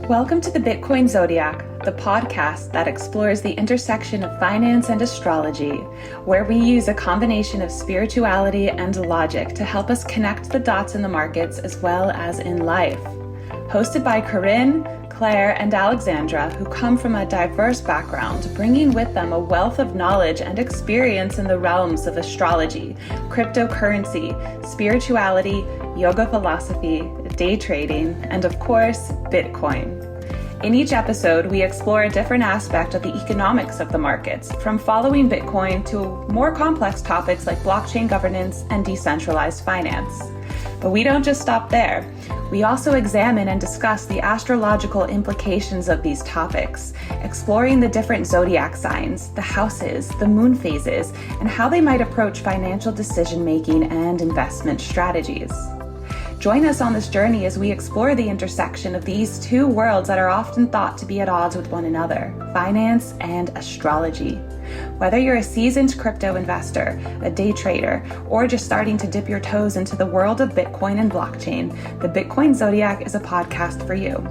Welcome to the Bitcoin Zodiac, the podcast that explores the intersection of finance and astrology, where we use a combination of spirituality and logic to help us connect the dots in the markets as well as in life. Hosted by Corinne, Claire, and Alexandra, who come from a diverse background, bringing with them a wealth of knowledge and experience in the realms of astrology, cryptocurrency, spirituality, yoga philosophy, day trading, and of course, Bitcoin. In each episode, we explore a different aspect of the economics of the markets, from following Bitcoin to more complex topics like blockchain governance and decentralized finance. But we don't just stop there. We also examine and discuss the astrological implications of these topics, exploring the different zodiac signs, the houses, the moon phases, and how they might approach financial decision-making and investment strategies. Join us on this journey as we explore the intersection of these two worlds that are often thought to be at odds with one another, finance and astrology. Whether you're a seasoned crypto investor, a day trader, or just starting to dip your toes into the world of Bitcoin and blockchain, the Bitcoin Zodiac is a podcast for you.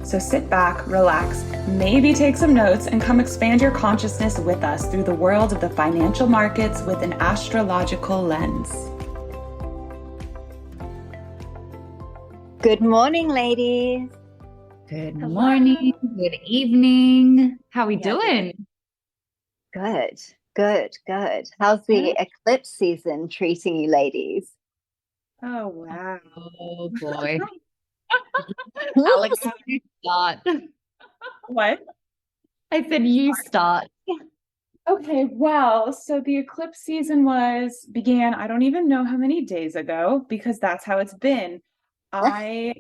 So sit back, relax, maybe take some notes, and come expand your consciousness with us through the world of the financial markets with an astrological lens. Good morning, ladies. Good morning, good evening. How are we doing? Good. How's the eclipse season treating you, ladies? Oh, wow. Oh, boy. Alex, you start. What? I said you start. Okay, well, so the eclipse season began, I don't even know how many days ago, because that's how it's been. I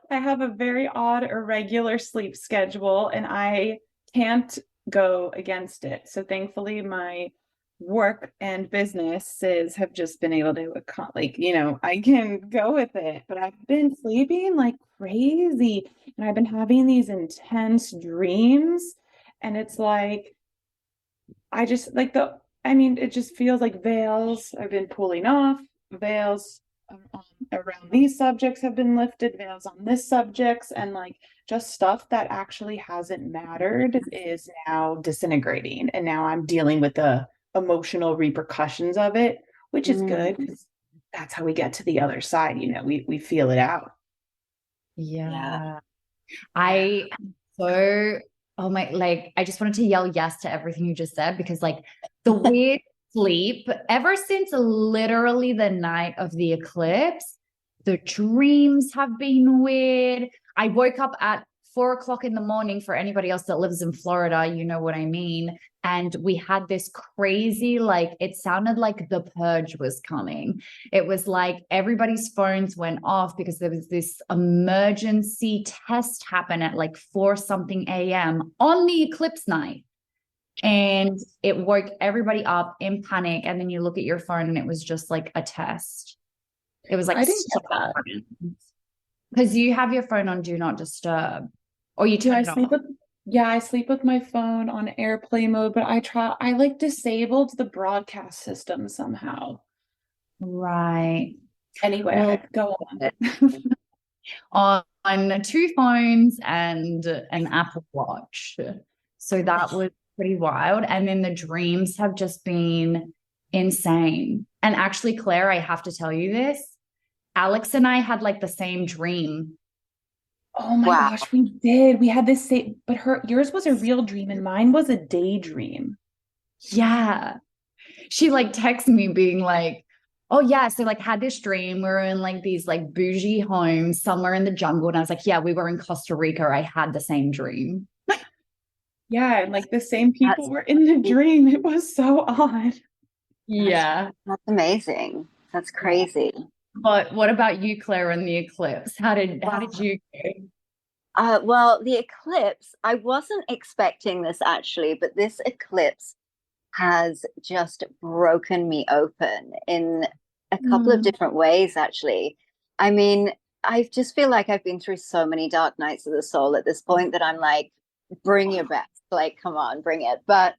have a very odd, irregular sleep schedule, and I can't go against it. So thankfully, my work and businesses have just been able to, I can go with it. But I've been sleeping like crazy, and I've been having these intense dreams, and it's like, it just feels like veils. I've been pulling off veils around these subjects have been lifted, veils on this subjects, and like just stuff that actually hasn't mattered is now disintegrating, and now I'm dealing with the emotional repercussions of it, which is good because that's how we get to the other side. We feel it out. Yeah. I just wanted to yell yes to everything you just said, because like the weird sleep ever since literally the night of the eclipse, the dreams have been weird. I woke up at 4 o'clock in the morning. For anybody else that lives in Florida, you know what I mean. And we had this crazy, it sounded like the purge was coming. It was like everybody's phones went off because there was this emergency test happen at 4 something a.m. on the eclipse night. And it woke everybody up in panic. And then you look at your phone and it was just like a test. It was like, I didn't get that. Because you have your phone on Do Not Disturb. Or you turn it off. I sleep with my phone on airplane mode, but I disabled the broadcast system somehow. Right. Anyway, go on. on 2 phones and an Apple Watch. So that was pretty wild. And then the dreams have just been insane. And actually, Claire, I have to tell you this. Alex and I had the same dream. Oh my gosh, we did. We had this same, but yours was a real dream and mine was a daydream. Yeah. She texted me being like, oh yeah, so had this dream. We were in these bougie homes somewhere in the jungle. And I was like, yeah, we were in Costa Rica. I had the same dream. Yeah, and the same people were in the dream. It was so odd. Yeah. That's amazing. That's crazy. But what about you, Claire, and the eclipse? How did you go? Well, the eclipse, I wasn't expecting this actually, but this eclipse has just broken me open in a couple of different ways, actually. I mean, I just feel like I've been through so many dark nights of the soul at this point that I'm like, bring your best. Come on, bring it. But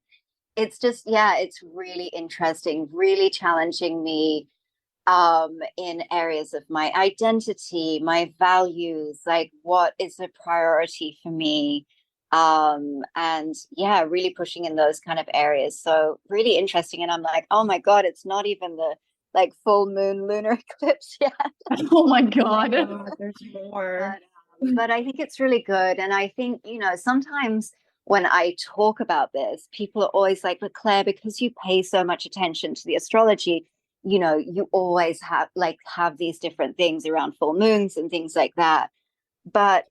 it's just, it's really interesting, really challenging me in areas of my identity, my values, like what is a priority for me. And yeah, really pushing in those kind of areas. So really interesting. And I'm like, oh my God, it's not even the like full moon lunar eclipse yet. Oh my God. There's more. But I think it's really good. And I think, sometimes when I talk about this, people are always like, but Claire, because you pay so much attention to the astrology, you always have these different things around full moons and things like that. But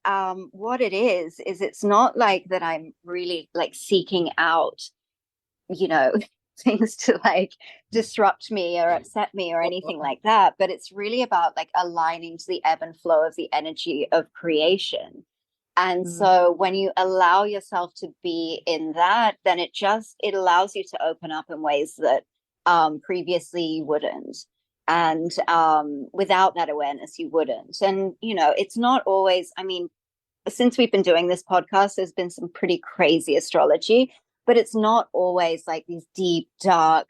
what it is it's not like that I'm really like seeking out, things to like disrupt me or upset me or anything like that. But it's really about like aligning to the ebb and flow of the energy of creation. And so when you allow yourself to be in that, then it allows you to open up in ways that previously you wouldn't. And without that awareness, you wouldn't. And, it's not always, I mean, since we've been doing this podcast, there's been some pretty crazy astrology, but it's not always like these deep, dark,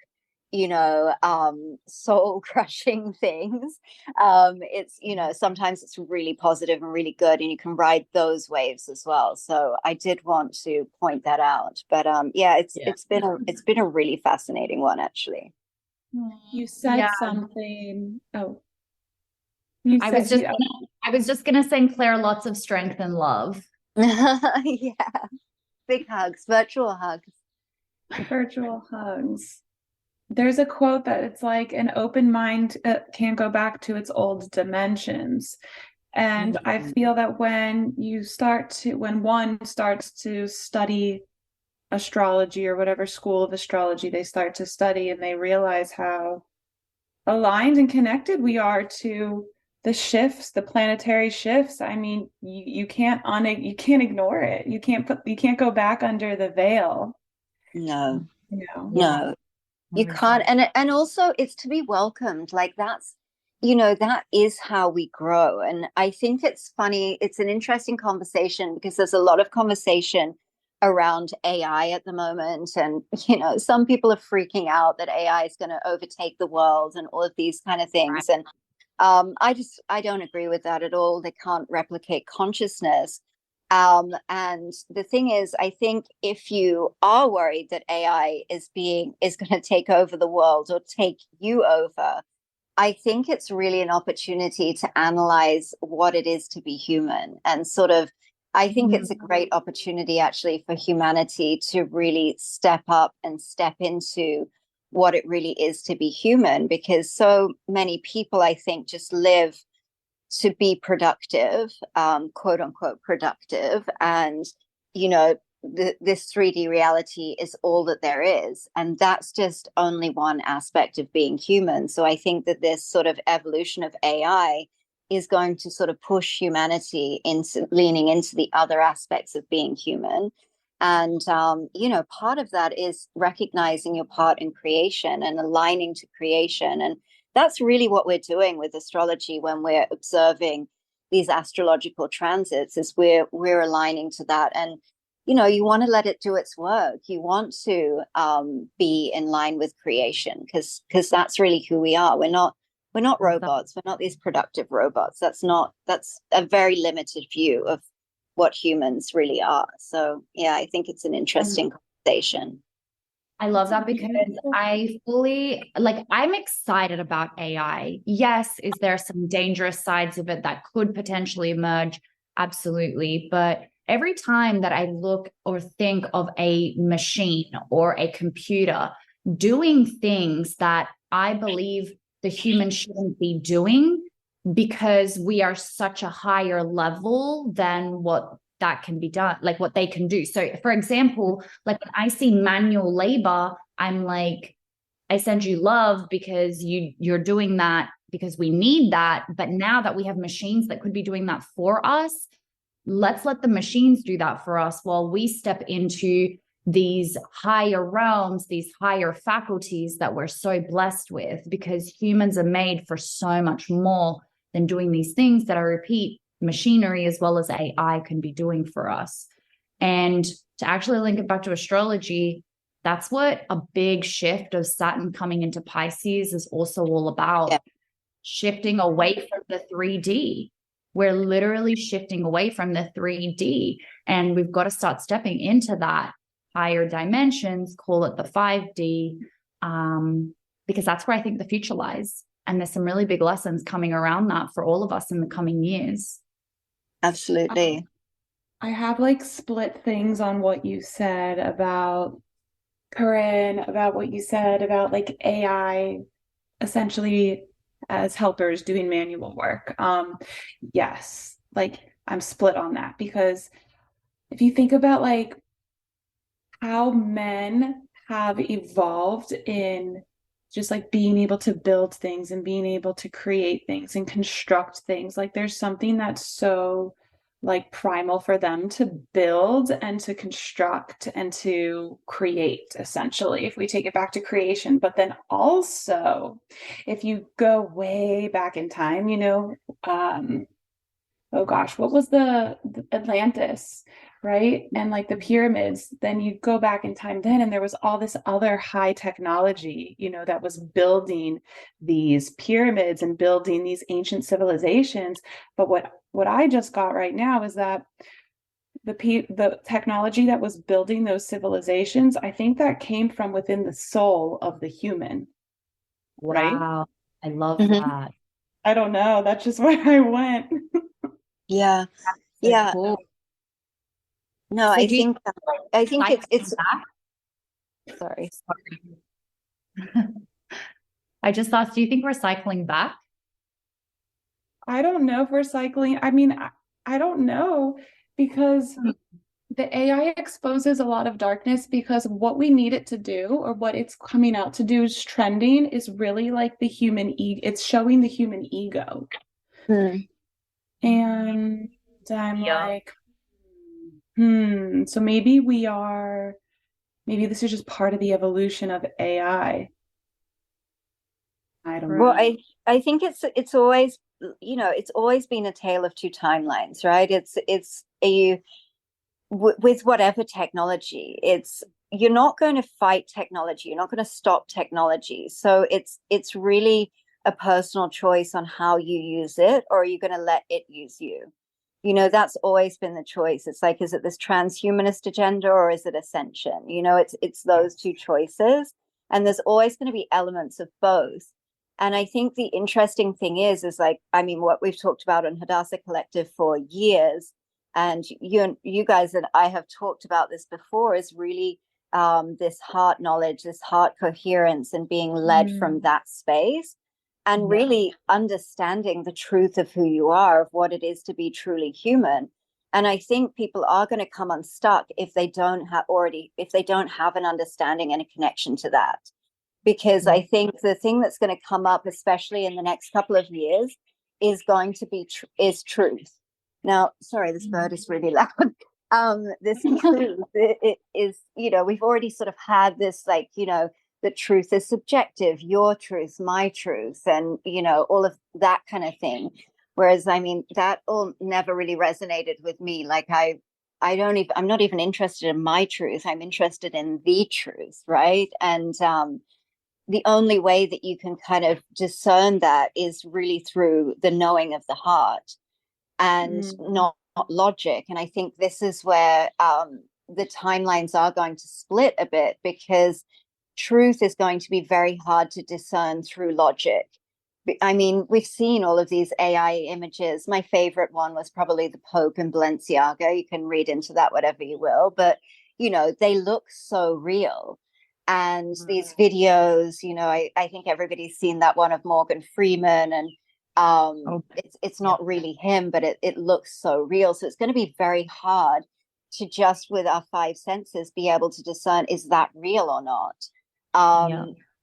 soul crushing things. It's, sometimes it's really positive and really good, and you can ride those waves as well. So I did want to point that out. But it's been a really fascinating one, actually. You said something. Oh, I was just gonna send Claire lots of strength and love. Yeah. Big hugs, virtual hugs. Virtual hugs. There's a quote that it's like an open mind can't go back to its old dimensions. And I feel that when one starts to study astrology or whatever school of astrology they start to study, and they realize how aligned and connected we are to the shifts, the planetary shifts. I mean, you can't ignore it. You can't go back under the veil. No. No. You can't. And also it's to be welcomed. Like that's, that is how we grow. And I think it's funny. It's an interesting conversation because there's a lot of conversation around AI at the moment. And, some people are freaking out that AI is going to overtake the world and all of these kind of things. And I don't agree with that at all. They can't replicate consciousness. And the thing is, I think if you are worried that AI is going to take over the world or take you over, I think it's really an opportunity to analyze what it is to be human. And sort of, I think it's a great opportunity actually for humanity to really step up and step into what it really is to be human, because so many people, I think, just live to be productive, quote unquote productive. And, this 3D reality is all that there is. And that's just only one aspect of being human. So I think that this sort of evolution of AI is going to sort of push humanity into leaning into the other aspects of being human. And, part of that is recognizing your part in creation and aligning to creation. And that's really what we're doing with astrology when we're observing these astrological transits, is we're aligning to that. And, you want to let it do its work. You want to be in line with creation because that's really who we are. We're not robots. We're not these productive robots. That's a very limited view of what humans really are. So yeah, I think it's an interesting conversation. I love that because I'm excited about AI. Yes, is there some dangerous sides of it that could potentially emerge? Absolutely. But every time that I look or think of a machine or a computer doing things that I believe the human shouldn't be doing because we are such a higher level than what that can be done, like what they can do. So for example, like when I see manual labor, I'm like, I send you love because you're doing that because we need that. But now that we have machines that could be doing that for us, let's let the machines do that for us while we step into these higher realms, these higher faculties that we're so blessed with, because humans are made for so much more than doing these things that, I repeat, machinery as well as AI can be doing for us. And to actually link it back to astrology, that's what a big shift of Saturn coming into Pisces is also all about. shifting away from the 3D. We're literally shifting away from the 3D, and we've got to start stepping into that higher dimensions, call it the 5D, because that's where I think the future lies. And there's some really big lessons coming around that for all of us in the coming years. Absolutely. I have like split things on what you said about Corinne, about what you said about like AI essentially as helpers doing manual work. Yes, like I'm split on that because if you think about like how men have evolved in just like being able to build things and being able to create things and construct things, like there's something that's so like primal for them to build and to construct and to create, essentially, if we take it back to creation. But then also, if you go way back in time, oh gosh, what was the Atlantis, right? And like the pyramids, then you go back in time then, and there was all this other high technology, that was building these pyramids and building these ancient civilizations. But what I just got right now is that the technology that was building those civilizations, I think that came from within the soul of the human, right? Wow. I love Mhm. that. I don't know. That's just where I went. Yeah. So Yeah. cool. No, So I do you think it's back? sorry. Sorry. I just asked, do you think we're cycling back? I don't know if we're cycling. I mean, I don't know because the AI exposes a lot of darkness because what we need it to do or what it's coming out to do is trending is really like the human ego. It's showing the human ego. Hmm. And I'm Yeah. like, so maybe this is just part of the evolution of AI. I don't Well, know. I think it's always, it's always been a tale of two timelines, right? It's a with whatever technology, you're not going to fight technology, you're not going to stop technology. So it's really a personal choice on how you use it, or are you going to let it use you? That's always been the choice. It's like, is it this transhumanist agenda or is it ascension? It's those two choices, and there's always going to be elements of both. And I think the interesting thing is like, I mean, what we've talked about on Hadassah Collective for years, and you guys and I have talked about this before, is really this heart knowledge, this heart coherence, and being led from that space, and really understanding the truth of who you are, of what it is to be truly human. And I think people are going to come unstuck if they don't have an understanding and a connection to that. Because I think the thing that's going to come up, especially in the next couple of years, is going to be is truth. Now, sorry, this bird is really loud. This truth, it is, we've already sort of had this, like, the truth is subjective, your truth, my truth, and, all of that kind of thing. Whereas, I mean, that all never really resonated with me. Like, I'm not even interested in my truth. I'm interested in the truth, right? And the only way that you can kind of discern that is really through the knowing of the heart, and not logic. And I think this is where the timelines are going to split a bit, because truth is going to be very hard to discern through logic. I mean, we've seen all of these AI images. My favorite one was probably the Pope in Balenciaga. You can read into that whatever you will, but they look so real. And these videos, I think everybody's seen that one of Morgan Freeman, and it's not really him, but it looks so real. So it's going to be very hard to just with our five senses be able to discern, is that real or not?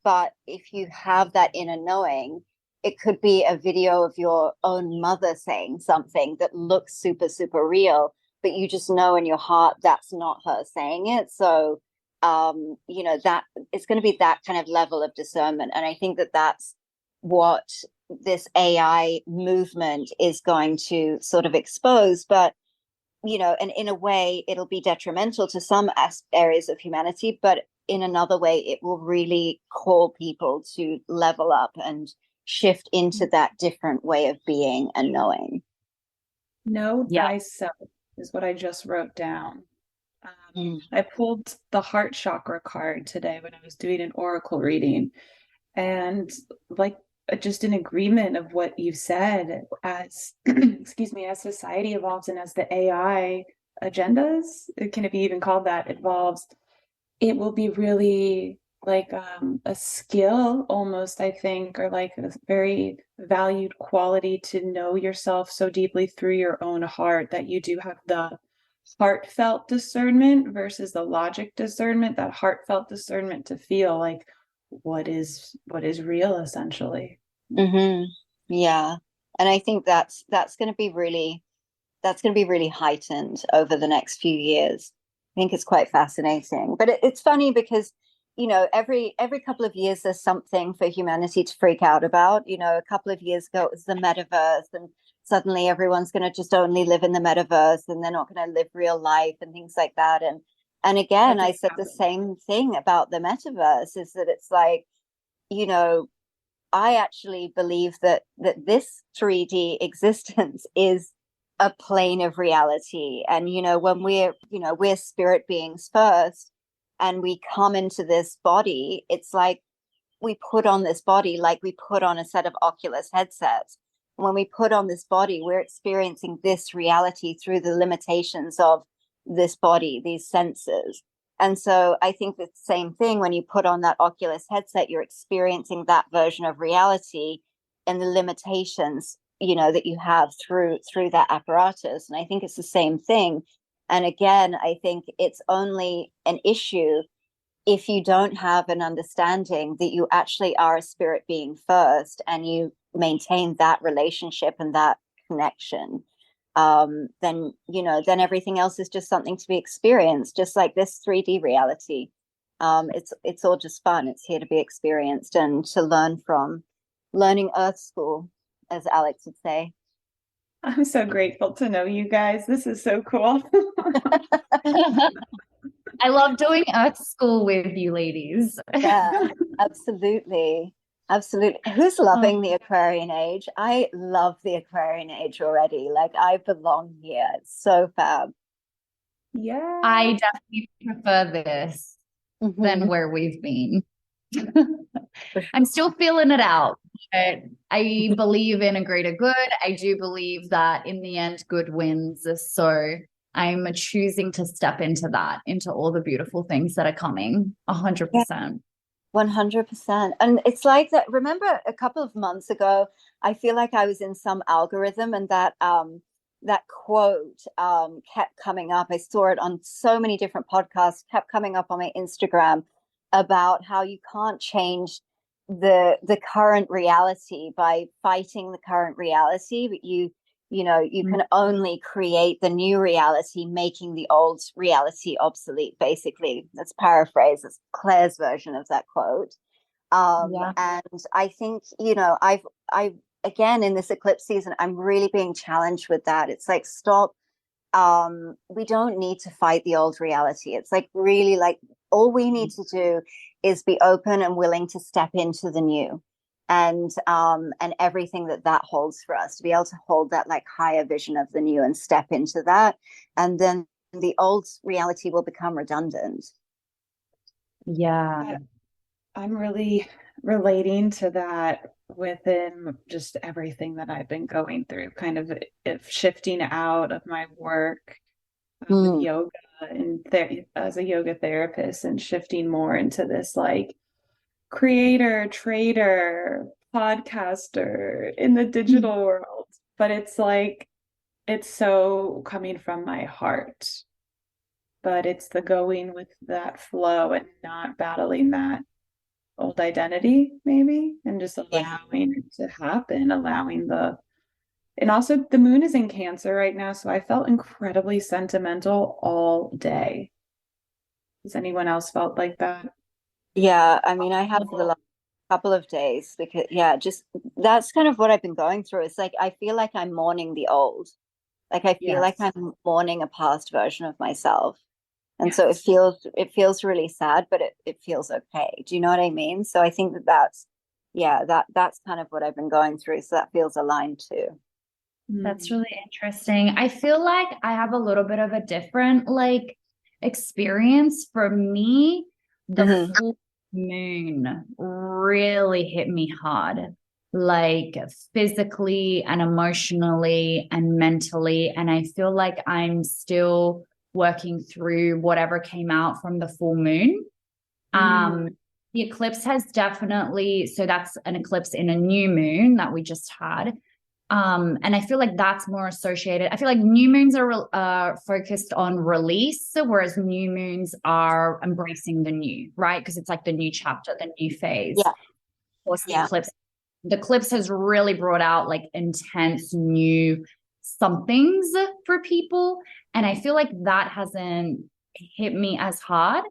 But if you have that inner knowing, it could be a video of your own mother saying something that looks super, super real, but you just know in your heart that's not her saying it. So, that it's going to be that kind of level of discernment. And I think that that's what this AI movement is going to sort of expose. But, and in a way, it'll be detrimental to some areas of humanity, but in another way, it will really call people to level up and shift into that different way of being and knowing. Know Yeah. thyself is what I just wrote down. I pulled the heart chakra card today when I was doing an oracle reading, and like just in agreement of what you said, as excuse me, as society evolves and as the AI agendas, can it be even called that, evolves, it will be really like a skill almost, I think, or like a very valued quality to know yourself so deeply through your own heart that you do have the heartfelt discernment versus the logic discernment, that heartfelt discernment to feel like what is real, essentially. Yeah. And I think that's going to be really heightened over the next few years. I think it's quite fascinating. But it's funny because, every couple of years there's something for humanity to freak out about. A couple of years ago it was the metaverse, and suddenly everyone's going to just only live in the metaverse and they're not going to live real life and things like that. And again, I said the same thing about the metaverse, is that it's like, I actually believe that this 3D existence is a plane of reality. And, when we're spirit beings first and we come into this body, it's like we put on this body like we put on a set of Oculus headsets. And when we put on this body, we're experiencing this reality through the limitations of this body, these senses. And so I think the same thing, when you put on that Oculus headset, you're experiencing that version of reality and the limitations, that you have through that apparatus. And I think it's the same thing. And again, I think it's only an issue if you don't have an understanding that you actually are a spirit being first, and you maintain that relationship and that connection. Then everything else is just something to be experienced, just like this 3D reality. It's all just fun. It's here to be experienced and to learn from. Learning Earth School, as Alex would say. I'm so grateful to know you guys. This is so cool. I love doing Earth School with you ladies. Yeah, absolutely. Absolutely. Who's loving the Aquarian age? I love the Aquarian age already. Like, I belong here. It's so fab. Yeah. I definitely prefer this than where we've been. I'm still feeling it out, but I believe in a greater good. I do believe that in the end, good wins. So I'm choosing to step into that, into all the beautiful things that are coming. 100%. 100%. And it's like that. Remember a couple of months ago, I feel like I was in some algorithm, and that quote kept coming up. I saw it on so many different podcasts, kept coming up on my Instagram, about how you can't change the current reality by fighting the current reality, but you can only create the new reality, making the old reality obsolete. Basically, that's paraphrased. It's Claire's version of that quote. And I think, I've again, in this eclipse season, I'm really being challenged with that. It's like, stop. We don't need to fight the old reality. It's like, really, like, all we need to do is be open and willing to step into the new, and everything that holds for us, to be able to hold that like higher vision of the new and step into that, and then the old reality will become redundant. Yeah. I'm really relating to that within just everything that I've been going through, kind of shifting out of my work with yoga and as a yoga therapist, and shifting more into this like creator, trader, podcaster in the digital world. But it's like, it's so coming from my heart, but it's the going with that flow and not battling that old identity, maybe, and just allowing it to happen, and also the moon is in Cancer right now, so I felt incredibly sentimental all day. Has anyone else felt like that? Yeah, I mean, I have for the last couple of days, because just that's kind of what I've been going through. It's like I feel like I'm mourning the old. Like, I feel like I'm mourning a past version of myself. And so it feels really sad, but it feels okay. Do you know what I mean? So I think that's yeah, that's kind of what I've been going through. So that feels aligned too. That's really interesting. I feel like I have a little bit of a different like experience. For me, the full moon really hit me hard, like physically and emotionally and mentally. And I feel like I'm still working through whatever came out from the full moon. The eclipse has definitely, so that's an eclipse in a new moon that we just had. And I feel like that's more associated. I feel like new moons are focused on release, whereas new moons are embracing the new, right? Because it's like the new chapter, the new phase. Yeah. Of course, the eclipse has really brought out like intense new somethings for people. And I feel like that hasn't hit me as hard.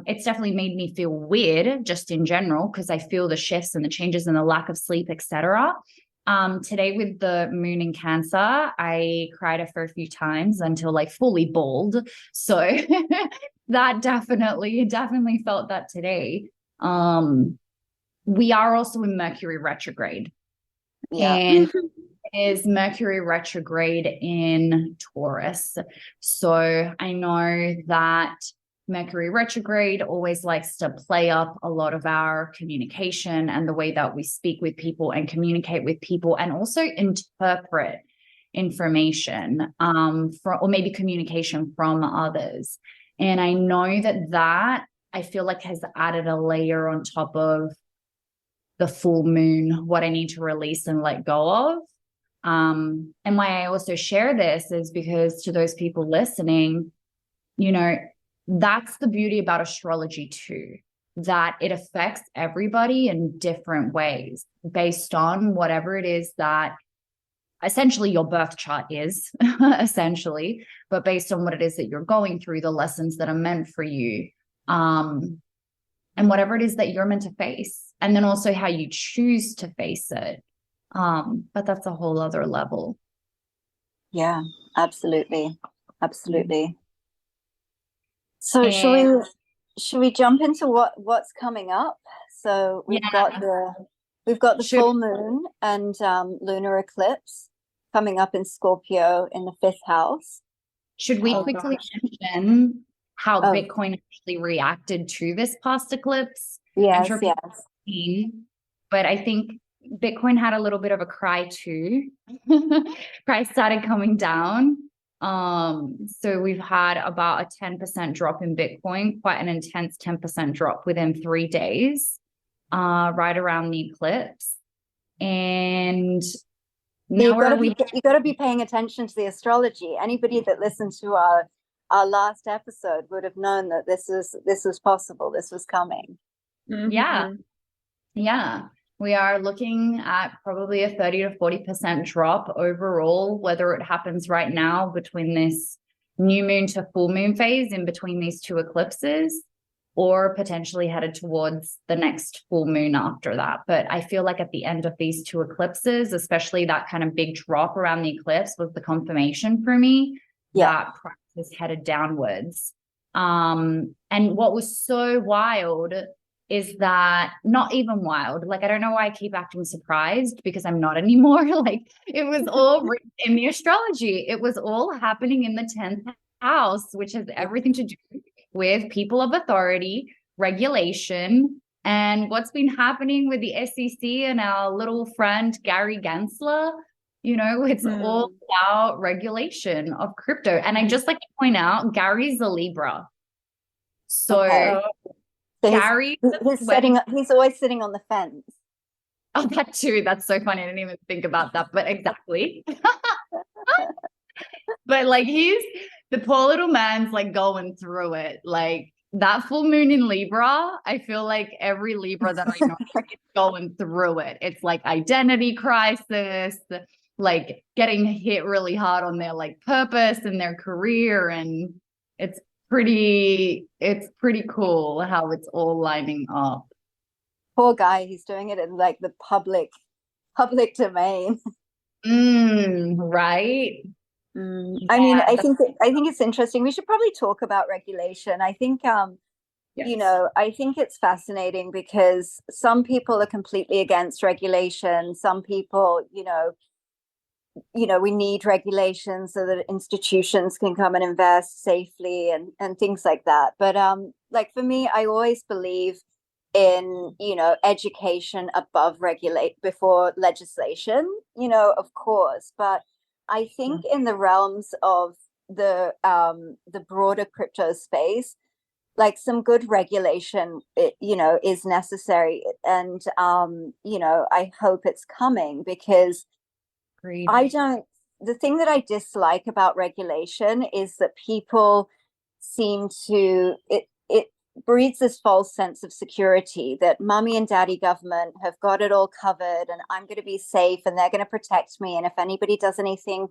It's definitely made me feel weird just in general, because I feel the shifts and the changes and the lack of sleep, etc. Today with the moon in Cancer, I cried a fair few times until like fully bawled. So that definitely felt that today. We are also in Mercury retrograde. Yeah. And is Mercury retrograde in Taurus. So I know that Mercury retrograde always likes to play up a lot of our communication and the way that we speak with people and communicate with people, and also interpret information or maybe communication from others. And I know that I feel like has added a layer on top of the full moon, what I need to release and let go of. And why I also share this is because to those people listening, that's the beauty about astrology too, that it affects everybody in different ways based on whatever it is that essentially your birth chart is essentially, but based on what it is that you're going through, the lessons that are meant for you, and whatever it is that you're meant to face, and then also how you choose to face it. But that's a whole other level. Yeah, absolutely. So should we jump into what's coming up? So we've got the full moon and lunar eclipse coming up in Scorpio in the 5th house. Should we quickly mention how Bitcoin actually reacted to this past eclipse? Yes. But I think Bitcoin had a little bit of a cry too. Price started coming down. So we've had about a 10% drop in Bitcoin, quite an intense 10% drop within 3 days, right around the eclipse. And now you got to be paying attention to the astrology. Anybody that listened to our last episode would have known that this was possible. This was coming. Yeah. We are looking at probably a 30 to 40% drop overall, whether it happens right now between this new moon to full moon phase in between these two eclipses, or potentially headed towards the next full moon after that. But I feel like at the end of these two eclipses, especially that kind of big drop around the eclipse was the confirmation for me that price is headed downwards. And what was so wild is that, not even wild, like I don't know why I keep acting surprised, because I'm not anymore. Like it was all written in the astrology. It was all happening in the 10th house, which has everything to do with people of authority, regulation, and what's been happening with the SEC and our little friend Gary Gensler. It's all about regulation of crypto. And I just like to point out, Gary's a Libra. So Gary, he's always sitting on the fence. Oh, that too. That's so funny. I didn't even think about that, but exactly. But like the poor little man's like going through it. Like that full moon in Libra, I feel like every Libra that I know is going through it. It's like identity crisis, like getting hit really hard on their like purpose and their career. And it's pretty cool how it's all lining up. Poor guy, he's doing it in like the public domain. Right. I mean, I think it's interesting. We should probably talk about regulation. I think Yes. I think it's fascinating because some people are completely against regulation. Some people, we need regulations so that institutions can come and invest safely and things like that. But like for me, I always believe in, education above regulate before legislation, of course. But I think in the realms of the broader crypto space, like some good regulation, is necessary. And I hope it's coming because Agreed. I don't, the thing that I dislike about regulation is that people seem to, it breeds this false sense of security that mommy and daddy government have got it all covered and I'm going to be safe and they're going to protect me. And if anybody does anything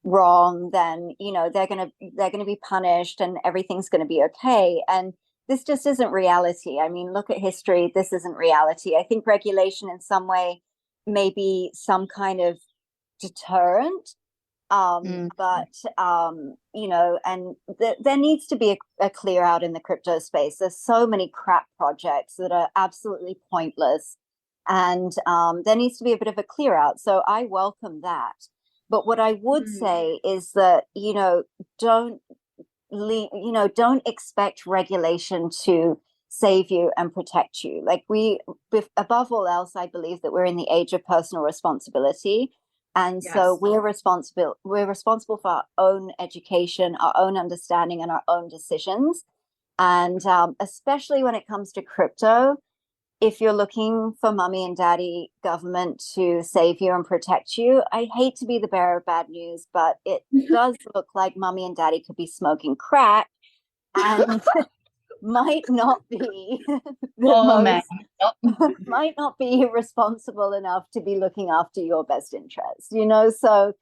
wrong, then, they're going to be punished and everything's going to be okay. And this just isn't reality. I mean, look at history. This isn't reality. I think regulation in some way may be some kind of deterrent, but and there needs to be a clear out in the crypto space. There's so many crap projects that are absolutely pointless, and there needs to be a bit of a clear out, so I welcome that. But what I would say is that don't don't expect regulation to save you and protect you. Like above all else, I believe that we're in the age of personal responsibility. And so we're responsible for our own education, our own understanding, and our own decisions. And especially when it comes to crypto, if you're looking for mommy and daddy government to save you and protect you, I hate to be the bearer of bad news, but it does look like mommy and daddy could be smoking crack and might not be Man. might not be responsible enough to be looking after your best interest, so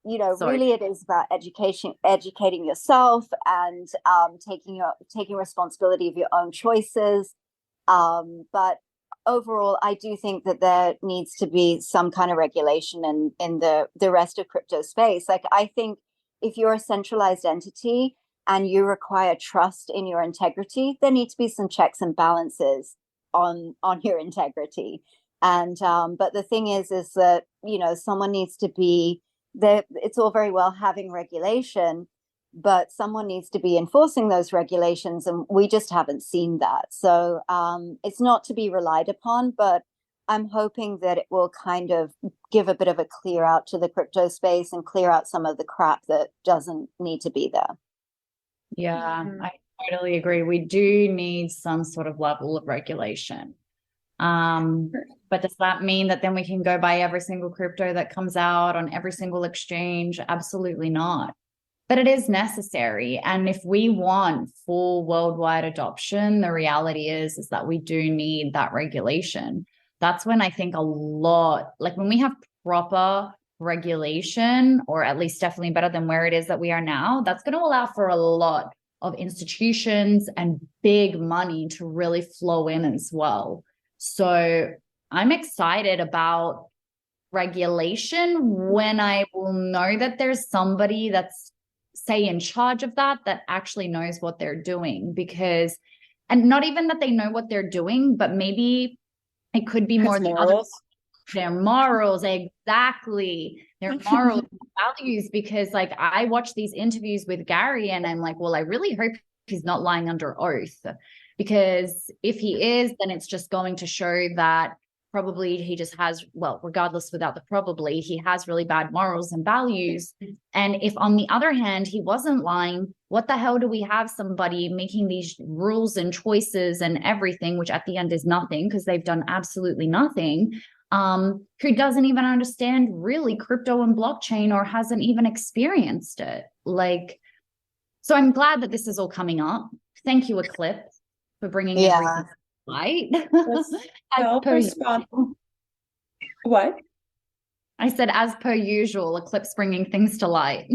Sorry. really it is about educating yourself and taking responsibility of your own choices. But overall, I do think that there needs to be some kind of regulation in the rest of crypto space. Like, I think if you're a centralized entity and you require trust in your integrity, there need to be some checks and balances on your integrity. And but the thing is that someone needs to be there. It's all very well having regulation, but someone needs to be enforcing those regulations, and we just haven't seen that. So it's not to be relied upon, but I'm hoping that it will kind of give a bit of a clear out to the crypto space and clear out some of the crap that doesn't need to be there. Yeah, I totally agree. We do need some sort of level of regulation. But does that mean that then we can go buy every single crypto that comes out on every single exchange? Absolutely not. But it is necessary. And if we want full worldwide adoption, the reality is that we do need that regulation. That's when I think a lot, like when we have proper regulation, or at least definitely better than where it is that we are now, that's going to allow for a lot of institutions and big money to really flow in as well. So I'm excited about regulation when I will know that there's somebody that's, say, in charge of that actually knows what they're doing. Because, and not even that they know what they're doing, but maybe it could be more the other, their morals, exactly, their morals values. Because like I watch these interviews with Gary and I'm like, well, I really hope he's not lying under oath, because if he is, then it's just going to show that probably he just has, well, regardless, without the probably, he has really bad morals and values. And if on the other hand, he wasn't lying, what the hell do we have somebody making these rules and choices and everything, which at the end is nothing because they've done absolutely nothing, who doesn't even understand really crypto and blockchain or hasn't even experienced it. Like, so I'm glad that this is all coming up. Thank you, Eclipse, for bringing everything to light. What? I said, as per usual, Eclipse bringing things to light.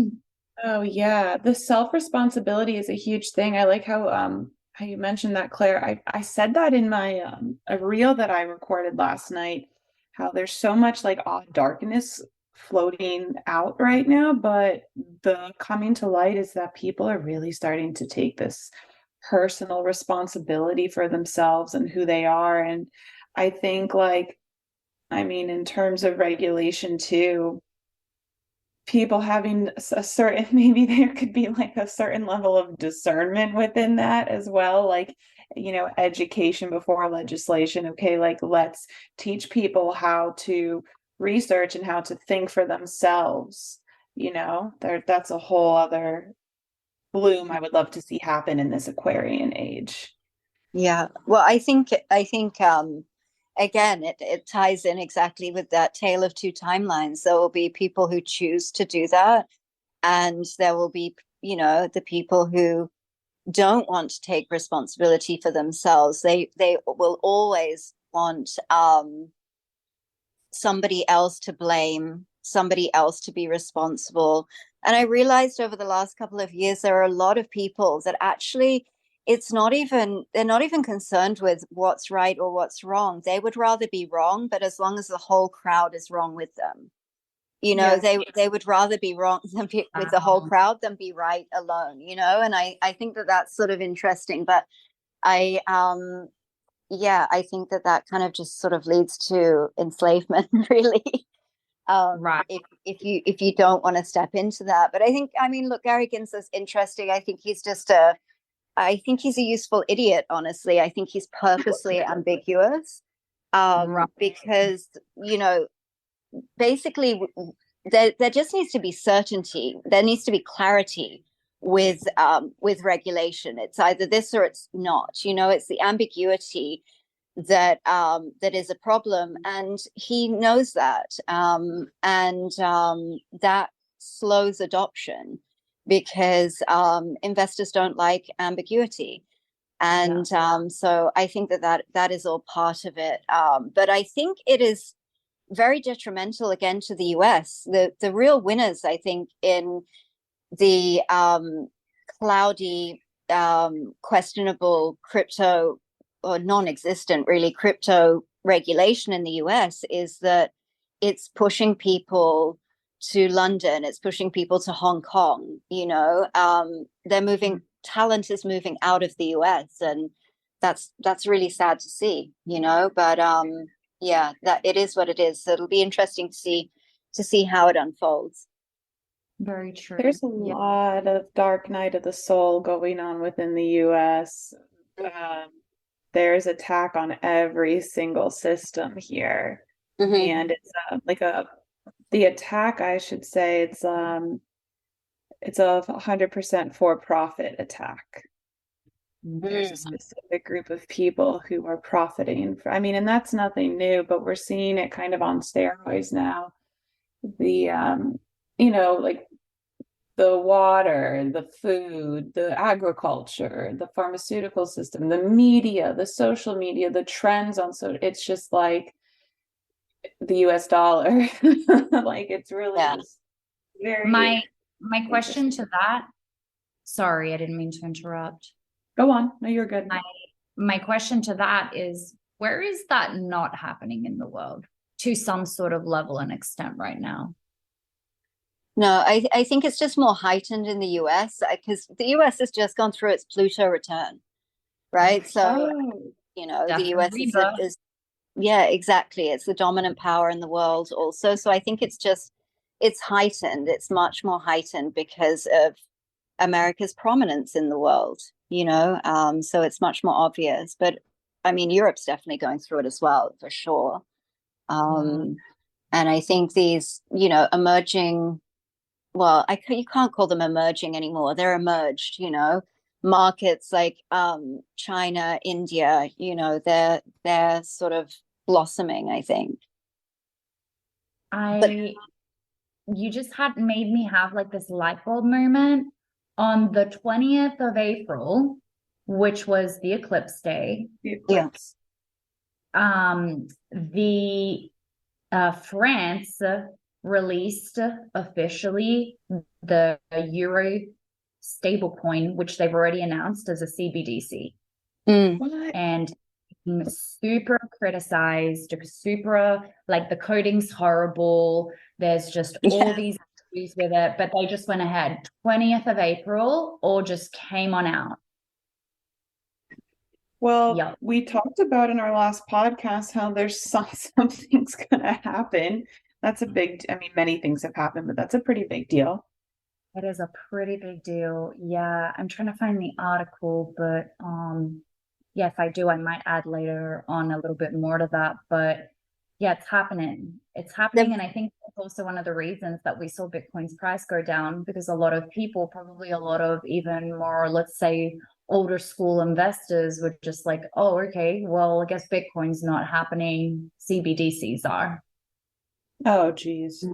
Oh yeah, the self-responsibility is a huge thing. I like how you mentioned that, Claire. I said that in my a reel that I recorded last night, how there's so much like odd darkness floating out right now, but the coming to light is that people are really starting to take this personal responsibility for themselves and who they are. And I think, like, I mean, in terms of regulation too, people having a certain, maybe there could be like a certain level of discernment within that as well, like, you know, education before legislation. Okay, like, let's teach people how to research and how to think for themselves. You know, that's a whole other bloom I would love to see happen in this Aquarian age. Yeah. Well, I think again it ties in exactly with that tale of two timelines. There will be people who choose to do that, and there will be, you know, the people who don't want to take responsibility for themselves. They will always want somebody else to blame, somebody else to be responsible. And I realized over the last couple of years, there are a lot of people that actually they're not even concerned with what's right or what's wrong. They would rather be wrong, but as long as the whole crowd is wrong with them. You know, Yes. they would rather be wrong than be, with the whole crowd than be right alone, you know. And I think that that's sort of interesting. But I yeah, I think that that kind of just sort of leads to enslavement, really. Right. If you don't want to step into that. But I think, I mean, look, Gary Gensler's interesting. I think he's a useful idiot, honestly. I think he's purposely ambiguous, Right. because, you know, basically there just needs to be certainty. There needs to be clarity with regulation. It's either this or it's not. You know, it's the ambiguity that is a problem, and he knows that, and that slows adoption because investors don't like ambiguity. And so I think that is all part of it. But I think it is very detrimental again to the US. The real winners, I think, in the cloudy, questionable crypto, or non-existent really, crypto regulation in the US is that it's pushing people to London, it's pushing people to Hong Kong. You know, they're moving. Talent is moving out of the US, and that's really sad to see. You know, but yeah, that it is what it is. So it'll be interesting to see how it unfolds. Very true. There's a lot of dark night of the soul going on within the US. There's attack on every single system here. Mm-hmm. And it's the attack, I should say, it's a 100% for-profit attack. There's a specific group of people who are profiting. I mean, and that's nothing new, but we're seeing it kind of on steroids now. The you know, like the water, the food, the agriculture, the pharmaceutical system, the media, the social media, the trends on, so it's just like the US dollar. Like, it's really just very my question to that, sorry, I didn't mean to interrupt. Go on. No, you're good. My question to that is, where is that not happening in the world to some sort of level and extent right now? No, I think it's just more heightened in the US because the US has just gone through its Pluto return, right? So, you know, the US is, yeah, exactly. It's the dominant power in the world also. So I think it's heightened. It's much more heightened because of America's prominence in the world, you know. So it's much more obvious. But I mean, Europe's definitely going through it as well, for sure. And I think these, you know, emerging, well, you can't call them emerging anymore. They're emerged, you know, markets like China, India, you know, they're sort of blossoming, I think. You just had made me have like this light bulb moment on the 20th of April, which was the eclipse day. The eclipse. The France released officially the Euro stablecoin, which they've already announced as a CBDC. And super criticized, super, like, the coding's horrible. There's just all these issues with it, but they just went ahead. 20th of April, all just came on out. Well, Yeah, we talked about in our last podcast how there's something's gonna happen. That's a big, I mean, many things have happened, but that's a pretty big deal. it is a pretty big deal. Yeah, I'm trying to find the article, but yeah, if I do, I might add later on a little bit more to that. But yeah, it's happening. It's happening. The And I think that's also one of the reasons that we saw Bitcoin's price go down, because a lot of people, probably a lot of even more, let's say, older school investors were just like, oh, okay, well, I guess Bitcoin's not happening. CBDCs are. Oh, geez.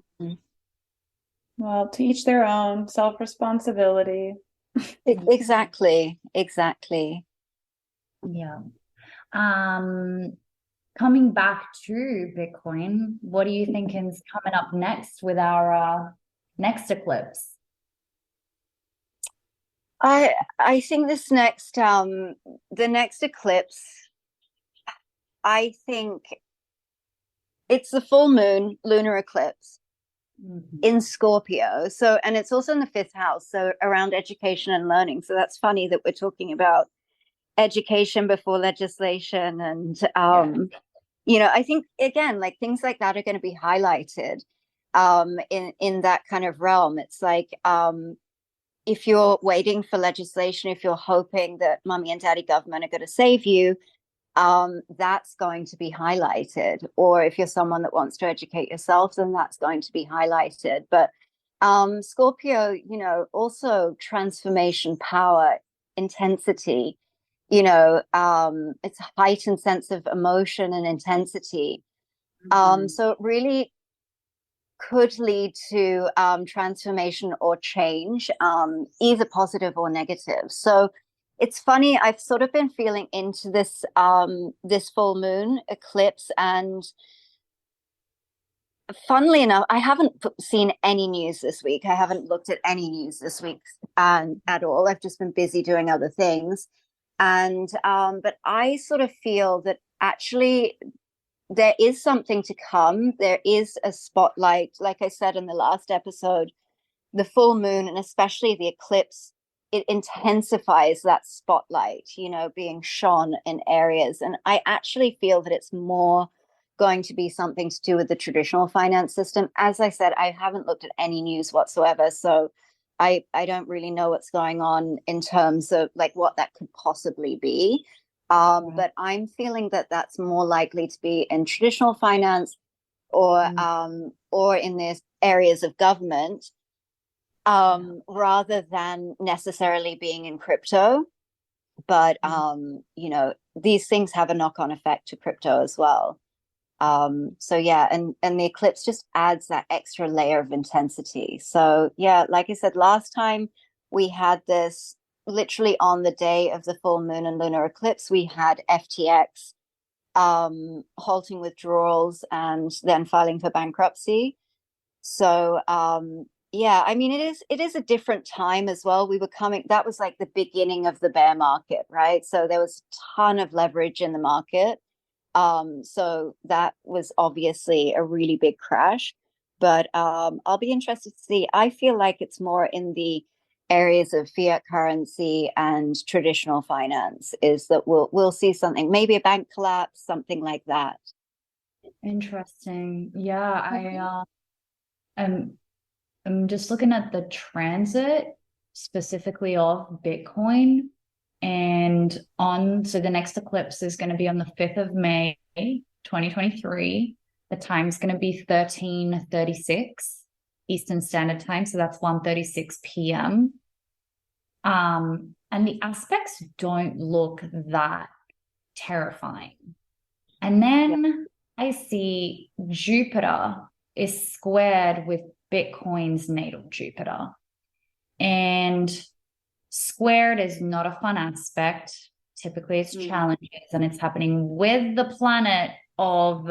Well, to each their own, self-responsibility. Exactly, exactly. Yeah. Um, Coming back to Bitcoin, what do you think is coming up next with our next eclipse? I think the next eclipse, I think it's the full moon lunar eclipse in Scorpio. So, and it's also in the fifth house, so around education and learning. So that's funny that we're talking about education before legislation. And I think again, like things like that are going to be highlighted in that kind of realm. It's like if you're waiting for legislation, if you're hoping that mommy and daddy government are going to save you, that's going to be highlighted. Or if you're someone that wants to educate yourself, then that's going to be highlighted. But Scorpio, also transformation, power, intensity, it's a heightened sense of emotion and intensity. So it really could lead to transformation or change, either positive or negative. So it's funny, I've sort of been feeling into this full moon eclipse, and funnily enough, I haven't seen any news this week. I haven't looked at any news this week at all. I've just been busy doing other things. And but I sort of feel that actually there is something to come. There is a spotlight, like I said in the last episode, the full moon and especially the eclipse, it intensifies that spotlight, being shone in areas. And I actually feel that it's more going to be something to do with the traditional finance system. As I said, I haven't looked at any news whatsoever, so I don't really know what's going on in terms of like what that could possibly be. But I'm feeling that that's more likely to be in traditional finance or in these areas of government, rather than necessarily being in crypto. But these things have a knock-on effect to crypto as well. So yeah, and the eclipse just adds that extra layer of intensity. So yeah, like I said last time, we had this literally on the day of the full moon and lunar eclipse, we had FTX halting withdrawals and then filing for bankruptcy. So yeah, I mean it is a different time as well. That was like the beginning of the bear market, right? So there was a ton of leverage in the market. So that was obviously a really big crash, but I'll be interested to see. I feel like it's more in the areas of fiat currency and traditional finance is that we'll see something, maybe a bank collapse, something like that. Interesting. Yeah, I'm just looking at the transit specifically of Bitcoin. And so the next eclipse is going to be on the 5th of May, 2023. The time's going to be 13:36 Eastern Standard Time. So that's 1:36 p.m. And the aspects don't look that terrifying. And then I see Jupiter is squared with Bitcoin's natal Jupiter. And squared is not a fun aspect. Typically, it's challenges, and it's happening with the planet of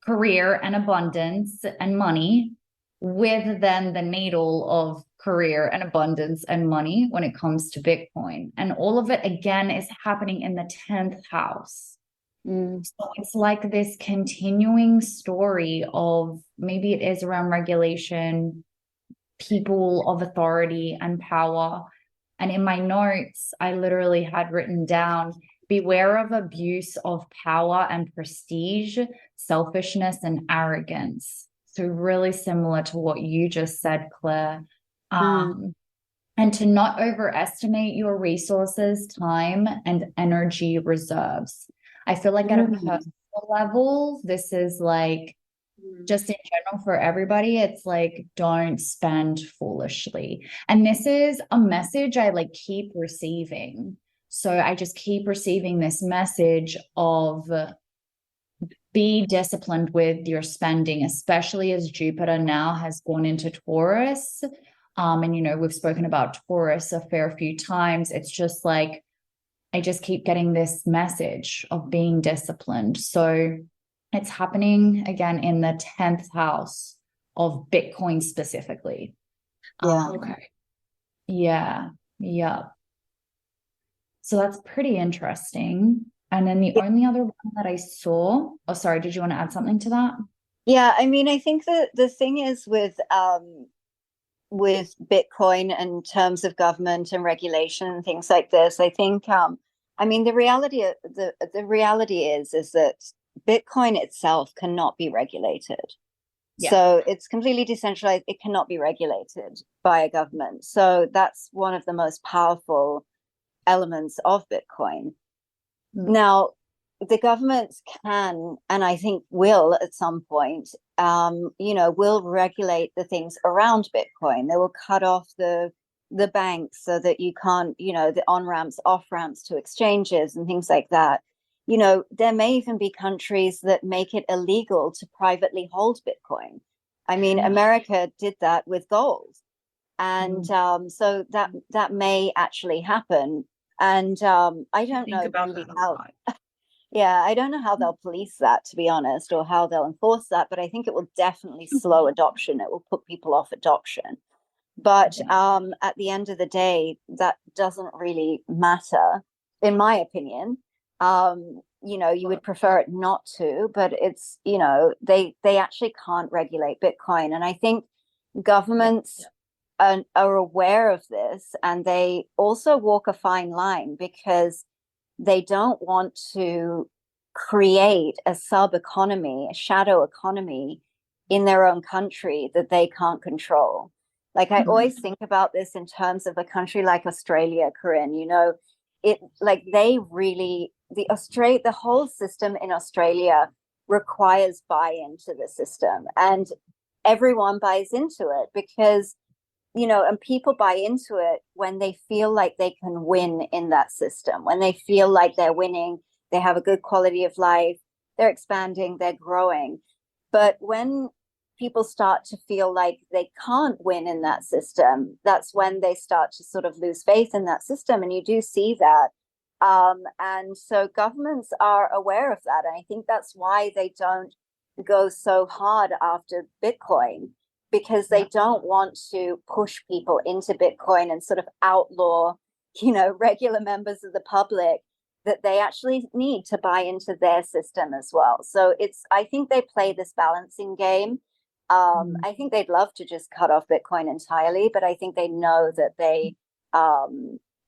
career and abundance and money, with then the natal of career and abundance and money when it comes to Bitcoin. And all of it, again, is happening in the 10th house. So it's like this continuing story of maybe it is around regulation, people of authority and power. And in my notes, I literally had written down, beware of abuse of power and prestige, selfishness and arrogance. So really similar to what you just said, Claire. And to not overestimate your resources, time, and energy reserves. I feel like at a personal level, this is like, just in general for everybody, it's like, don't spend foolishly. And this is a message I like keep receiving. So I just keep receiving this message of be disciplined with your spending, especially as Jupiter now has gone into Taurus. And, you know, we've spoken about Taurus a fair few times. It's just like, I just keep getting this message of being disciplined. So it's happening again in the 10th house of Bitcoin specifically. Yeah. Okay. Yeah. Yeah. So that's pretty interesting. And then the only other one that I saw, oh, sorry, did you want to add something to that? Yeah, I mean, I think that the thing is with Bitcoin in terms of government and regulation and things like this, I think I mean the reality is that Bitcoin itself cannot be regulated. Yeah. So it's completely decentralized. It cannot be regulated by a government. So that's one of the most powerful elements of Bitcoin. Now, the governments can, and I think will at some point, you know, will regulate the things around Bitcoin. They will cut off the banks so that you can't, you know, the on ramps, off ramps to exchanges and things like that. You know, there may even be countries that make it illegal to privately hold Bitcoin. I mean, America did that with gold, and so that may actually happen. And I don't know really how. Yeah, I don't know how they'll police that, to be honest, or how they'll enforce that, but I think it will definitely slow adoption. It will put people off adoption. But at the end of the day, that doesn't really matter, in my opinion. You know, you would prefer it not to, but it's, you know, they actually can't regulate Bitcoin. And I think governments are aware of this, and they also walk a fine line because they don't want to create a sub economy, a shadow economy in their own country that they can't control. Like I always think about this in terms of a country like Australia, Corinne, you know, it like they really, the whole system in Australia requires buy-in to the system, and everyone buys into it because, you know, and people buy into it when they feel like they can win in that system, when they feel like they're winning, they have a good quality of life, they're expanding, they're growing. But when people start to feel like they can't win in that system, that's when they start to sort of lose faith in that system. And you do see that. And so governments are aware of that. And I think that's why they don't go so hard after Bitcoin, because they don't want to push people into Bitcoin and sort of outlaw, you know, regular members of the public that they actually need to buy into their system as well. So I think they play this balancing game. I think they'd love to just cut off Bitcoin entirely, but I think they know that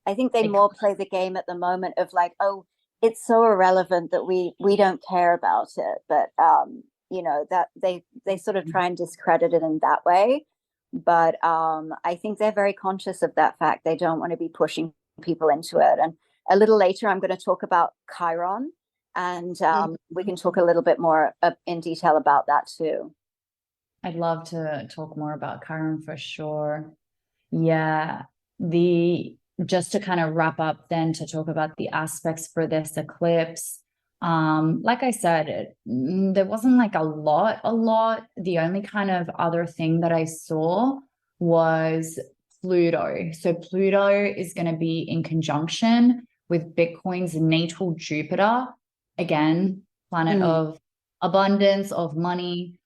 I think they more play the game at the moment of like, oh, it's so irrelevant that we don't care about it. But, you know, that they sort of try and discredit it in that way. But I think they're very conscious of that fact. They don't want to be pushing people into it. And a little later, I'm going to talk about Chiron, and we can talk a little bit more in detail about that too. I'd love to talk more about Chiron for sure. Yeah. Just to kind of wrap up then to talk about the aspects for this eclipse. Like I said, there wasn't like a lot. The only kind of other thing that I saw was Pluto. So Pluto is going to be in conjunction with Bitcoin's natal Jupiter. Again, planet of abundance, of money,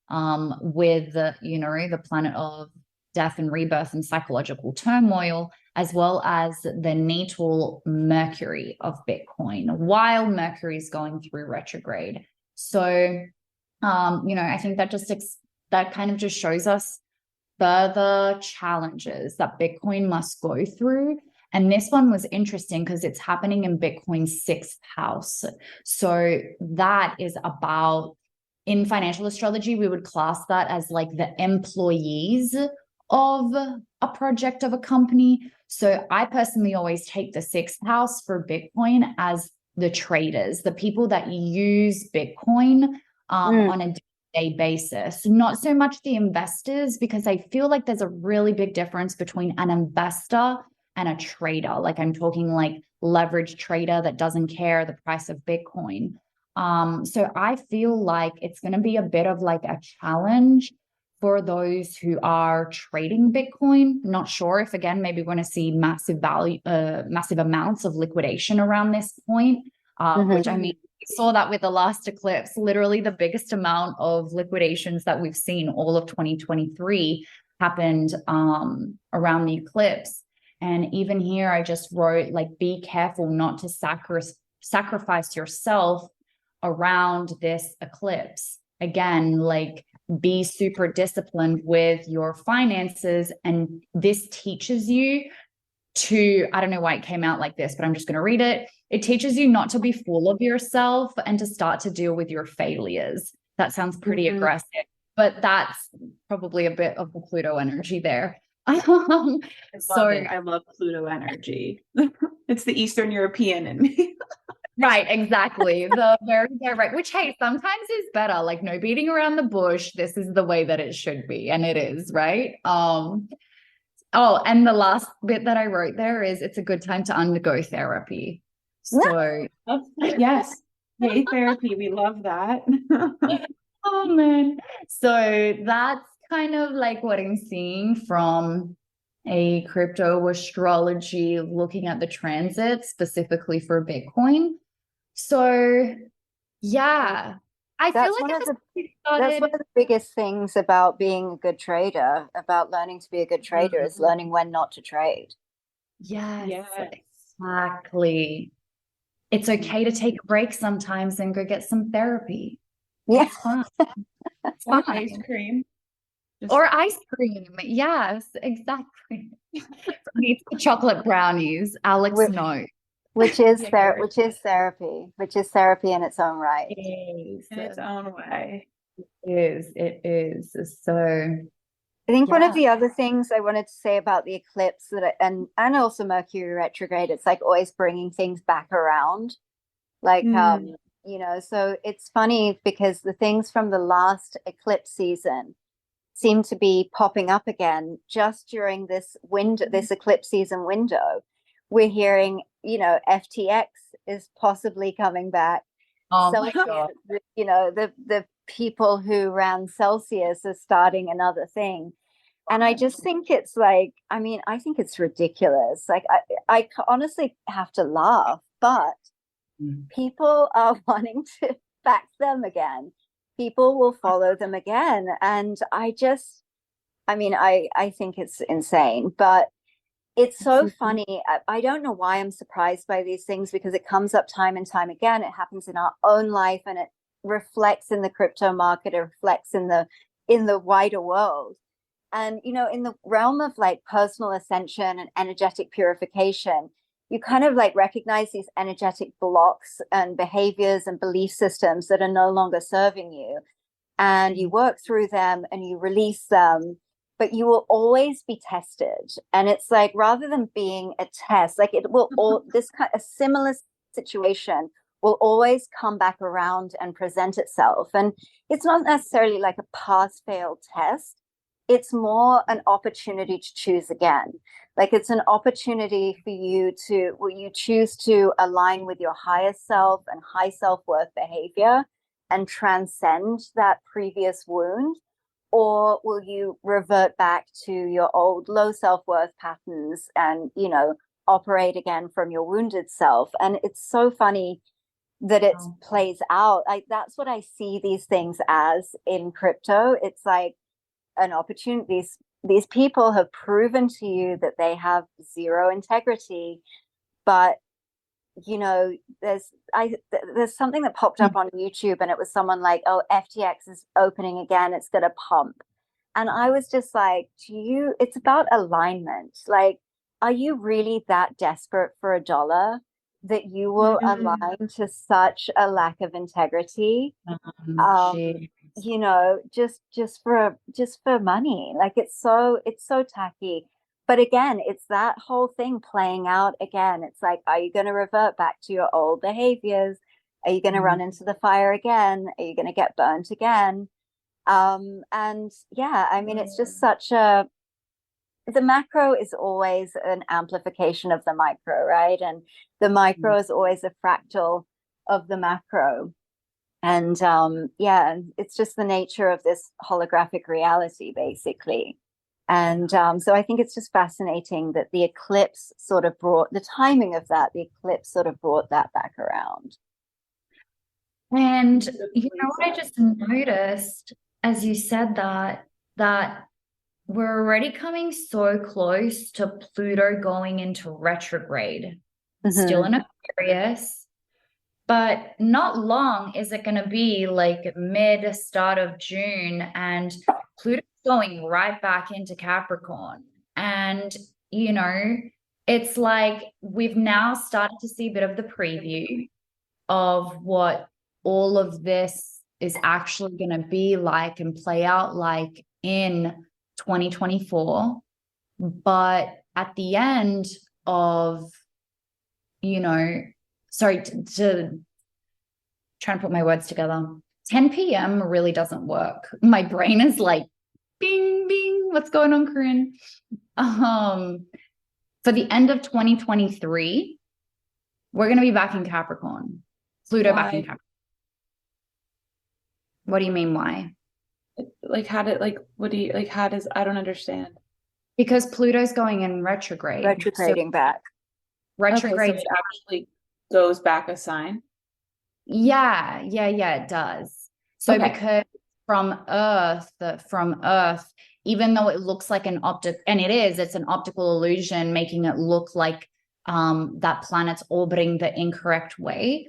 with the planet of death and rebirth and psychological turmoil, as well as the natal Mercury of Bitcoin, while Mercury is going through retrograde. So, I think that kind of just shows us further challenges that Bitcoin must go through. And this one was interesting because it's happening in Bitcoin's sixth house. So that is about, in financial astrology, we would class that as like the employees of a project of a company. So I personally always take the sixth house for Bitcoin as the traders, the people that use Bitcoin on a day basis, not so much the investors, because I feel like there's a really big difference between an investor and a trader. Like I'm talking like leverage trader that doesn't care the price of Bitcoin. So I feel like it's going to be a bit of like a challenge for those who are trading Bitcoin. Not sure if, again, maybe we're going to see massive amounts of liquidation around this point, which I mean, we saw that with the last eclipse, literally the biggest amount of liquidations that we've seen all of 2023 happened around the eclipse. And even here, I just wrote like, be careful not to sacrifice yourself around this eclipse. Again, like be super disciplined with your finances. And this teaches you to, I don't know why it came out like this, but I'm just going to read it. It teaches you not to be full of yourself and to start to deal with your failures. That sounds pretty aggressive, but that's probably a bit of the Pluto energy there. I love Pluto energy. It's the Eastern European in me. Right, exactly. The very direct, which, hey, sometimes is better. Like no beating around the bush. This is the way that it should be. And it is, right? Oh, and the last bit that I wrote there is it's a good time to undergo therapy. So yes. Yay, therapy. We love that. Oh man. So that's kind of like what I'm seeing from a crypto astrology, looking at the transit specifically for Bitcoin. So yeah, I feel like that's one of the biggest things about being a good trader, about learning to be a good trader, is learning when not to trade. Yes, exactly. It's okay to take a break sometimes and go get some therapy. Yeah. It's fine. It's Or fine. ice cream. Or ice cream. Yes, exactly. Needs the chocolate brownies. Alex, no. Which is therapy in its own right. It is. In its own way. It is. So I think one of the other things I wanted to say about the eclipse and also Mercury retrograde, it's like always bringing things back around. Like, you know, so it's funny because the things from the last eclipse season seem to be popping up again just during this window, this eclipse season window. We're hearing, you know, FTX is possibly coming back. Celsius, you know, the people who ran Celsius are starting another thing. And I just think it's like, I mean, I think it's ridiculous. Like, I honestly have to laugh, but people are wanting to back them again. People will follow them again. And I think it's insane, but it's so funny. I don't know why I'm surprised by these things, because it comes up time and time again. It happens in our own life, and it reflects in the crypto market. It reflects in the wider world. And, you know, in the realm of like personal ascension and energetic purification, you kind of like recognize these energetic blocks and behaviors and belief systems that are no longer serving you. And you work through them and you release them, but you will always be tested. And it's like, rather than being a test, like it will a similar situation will always come back around and present itself. And it's not necessarily like a pass-fail test. It's more an opportunity to choose again. Like it's an opportunity for you to, will you choose to align with your higher self and high self-worth behavior and transcend that previous wound? Or will you revert back to your old low self-worth patterns and, you know, operate again from your wounded self? And it's so funny that it plays out. That's what I see these things as in crypto. It's like an opportunity. These people have proven to you that they have zero integrity, but you know, there's something that popped up on YouTube, and it was someone like, oh, FTX is opening again, it's gonna pump. And I was just like, it's about alignment. Like, are you really that desperate for a dollar that you will align to such a lack of integrity? Shit. You know, just for money. Like it's so tacky. But again, it's that whole thing playing out again. It's like, are you going to revert back to your old behaviors? Are you going to run into the fire again? Are you going to get burnt again? And yeah, I mean, it's just such a, the macro is always an amplification of the micro, right? And the micro is always a fractal of the macro. And yeah, it's just the nature of this holographic reality, basically. And so I think it's just fascinating that the eclipse sort of brought the timing of that, the eclipse sort of brought that back around. And you know what I just noticed as you said that we're already coming so close to Pluto going into retrograde, still in Aquarius, but not long is it going to be like mid start of June, and Pluto's going right back into Capricorn. And, you know, it's like we've now started to see a bit of the preview of what all of this is actually going to be like and play out like in 2024. But at the end of, you know, sorry, to try and put my words together, 10 p.m. really doesn't work. My brain is like, bing, bing, what's going on, Corinne? For the end of 2023, we're going to be back in Capricorn. Pluto back in Capricorn. What do you mean, why? Like, how did, like, what do you, like, how does, I don't understand. Because Pluto's going in retrograde. Retrograding back. Retrograde okay, so it actually goes back a sign? Yeah, it does. So because from Earth, even though it looks like an optic, and it's an optical illusion, making it look like that planet's orbiting the incorrect way,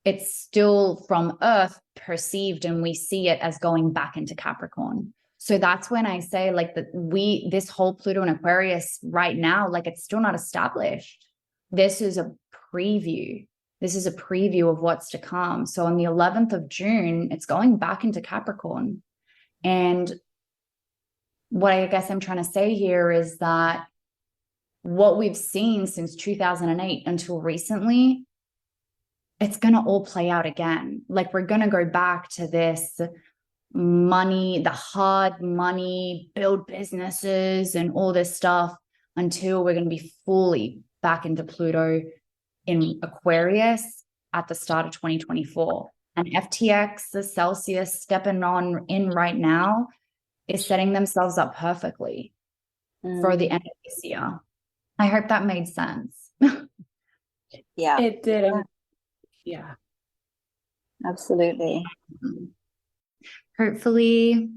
it's still from Earth perceived, and we see it as going back into Capricorn. So that's when I say like this whole Pluto in Aquarius right now, like it's still not established. This is a preview. This is a preview of what's to come. So on the 11th of June, it's going back into Capricorn. And what I guess I'm trying to say here is that what we've seen since 2008 until recently, it's going to all play out again. Like we're going to go back to this money, the hard money, build businesses and all this stuff until we're going to be fully back into Pluto in Aquarius at the start of 2024. And FTX, the Celsius stepping on in right now is setting themselves up perfectly for the end of this year. I hope that made sense. Yeah, it did. Yeah, absolutely. Hopefully,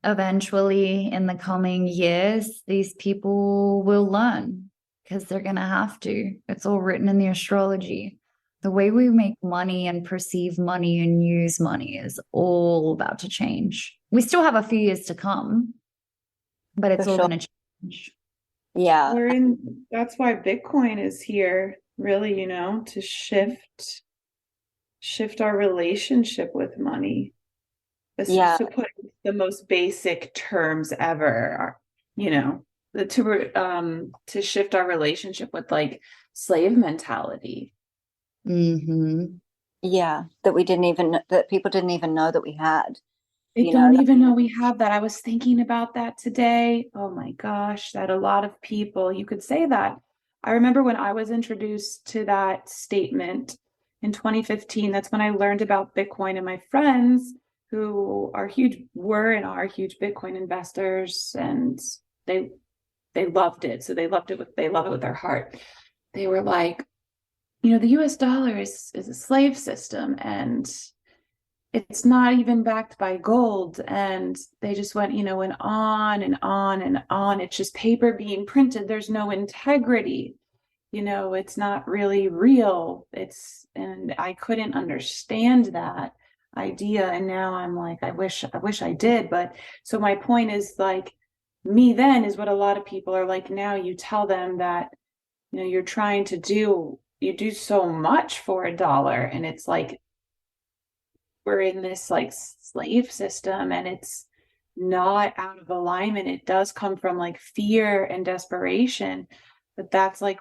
eventually in the coming years, these people will learn because they're going to have to. It's all written in the astrology. The way we make money and perceive money and use money is all about to change. We still have a few years to come, but it's all going to change. Yeah. That's why Bitcoin is here, really, you know, to shift our relationship with money. To put the most basic terms ever, you know, to shift our relationship with like slave mentality. Yeah, that people didn't even know that we had. They don't even know we have that. I was thinking about that today. Oh my gosh, that a lot of people, you could say that. I remember when I was introduced to that statement in 2015, that's when I learned about Bitcoin, and my friends who are huge Bitcoin investors, and they loved it. So they love it with their heart. They were like, you know, the US dollar is a slave system, and it's not even backed by gold. And they just went, you know, and on and on and on. It's just paper being printed. There's no integrity. You know, it's not really real. And I couldn't understand that idea. And now I'm like, I wish I did. But so my point is like, me then is what a lot of people are like now. You tell them that you're trying to you do so much for $1, and it's like we're in this like slave system, and it's not out of alignment. It does come from like fear and desperation, but that's like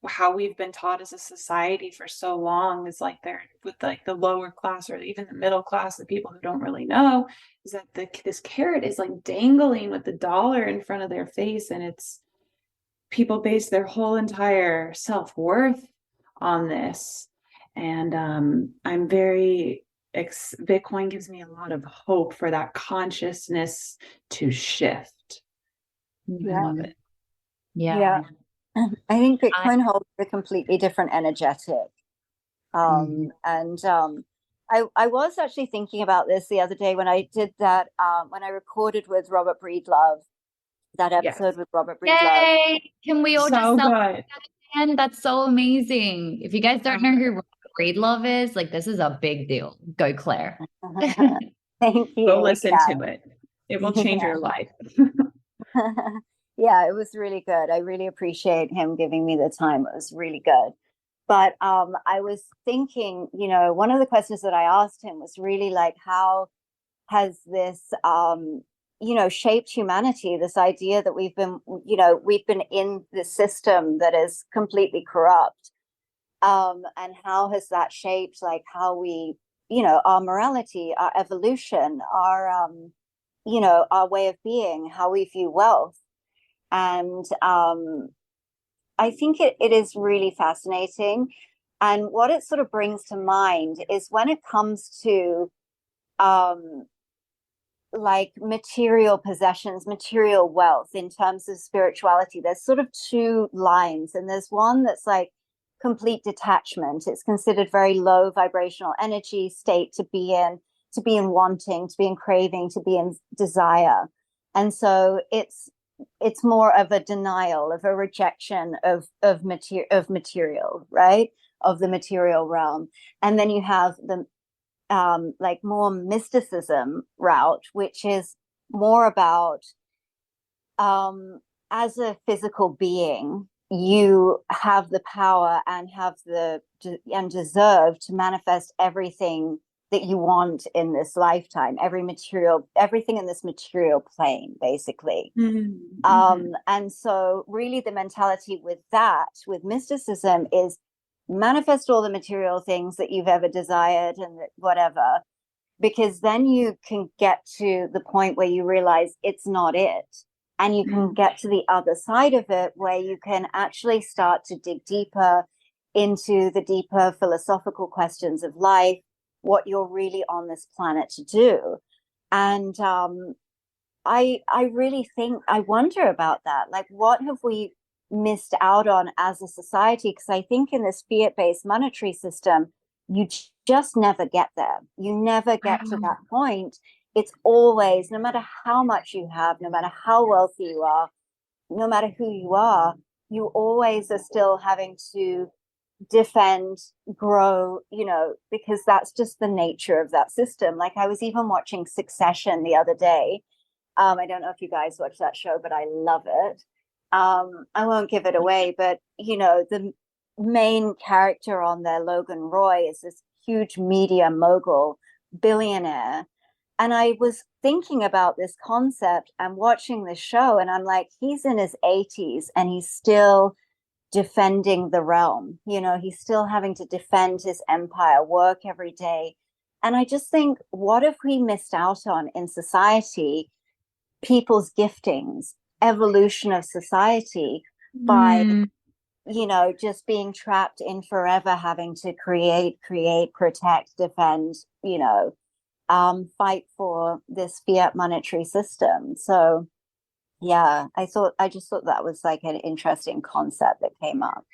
how we've been taught as a society for so long, is like they're with like the lower class or even the middle class, the people who don't really know, is that this carrot is like dangling with the dollar in front of their face, and it's people base their whole entire self-worth on this. And I'm very Bitcoin gives me a lot of hope for that consciousness to shift. I love it. Yeah. I think Bitcoin holds a completely different energetic. And I was actually thinking about this the other day when I did that, when I recorded with Robert Breedlove, that episode with Robert Breedlove. Yay! Can we all So just good. And that's so amazing. If you guys don't know who Robert Breedlove is, like this is a big deal. Go Claire. Thank you. Go listen to it. It will change your life. Yeah, it was really good. I really appreciate him giving me the time. It was really good. But I was thinking, one of the questions that I asked him was really like, how has this, shaped humanity? This idea that we've been in this system that is completely corrupt. And how has that shaped like how we, our morality, our evolution, our way of being, how we view wealth. And I think it is really fascinating. And what it sort of brings to mind is when it comes to like material possessions, material wealth in terms of spirituality, there's sort of two lines. And there's one that's like complete detachment. It's considered very low vibrational energy state to be in wanting, to be in craving, to be in desire. And so it's more of a denial, of a rejection of material, right? Of the material realm. And then you have the like more mysticism route, which is more about as a physical being, you have the power and deserve to manifest everything that you want in this lifetime, everything in this material plane, basically. And so really the mentality with mysticism is manifest all the material things that you've ever desired and whatever, because then you can get to the point where you realize it's not it. And you can get to the other side of it where you can actually start to dig deeper into the deeper philosophical questions of life, what you're really on this planet to do. And I really think, I wonder about that. Like, what have we missed out on as a society? Because I think in this fiat-based monetary system, you just never get there. You never get to that point. It's always, no matter how much you have, no matter how wealthy you are, no matter who you are, you always are still having to defend, grow, because that's just the nature of that system. Like I was even watching Succession the other day. I don't know if you guys watch that show, but I love it. I won't give it away, but the main character on there, Logan Roy, is this huge media mogul, billionaire. And I was thinking about this concept and watching the show, and I'm like, he's in his 80s and he's still defending the realm. He's still having to defend his empire, work every day. And I just think, what have we missed out on in society? People's giftings, evolution of society by, just being trapped in forever having to create, protect, defend, fight for this fiat monetary system. So yeah, I just thought that was like an interesting concept that came up.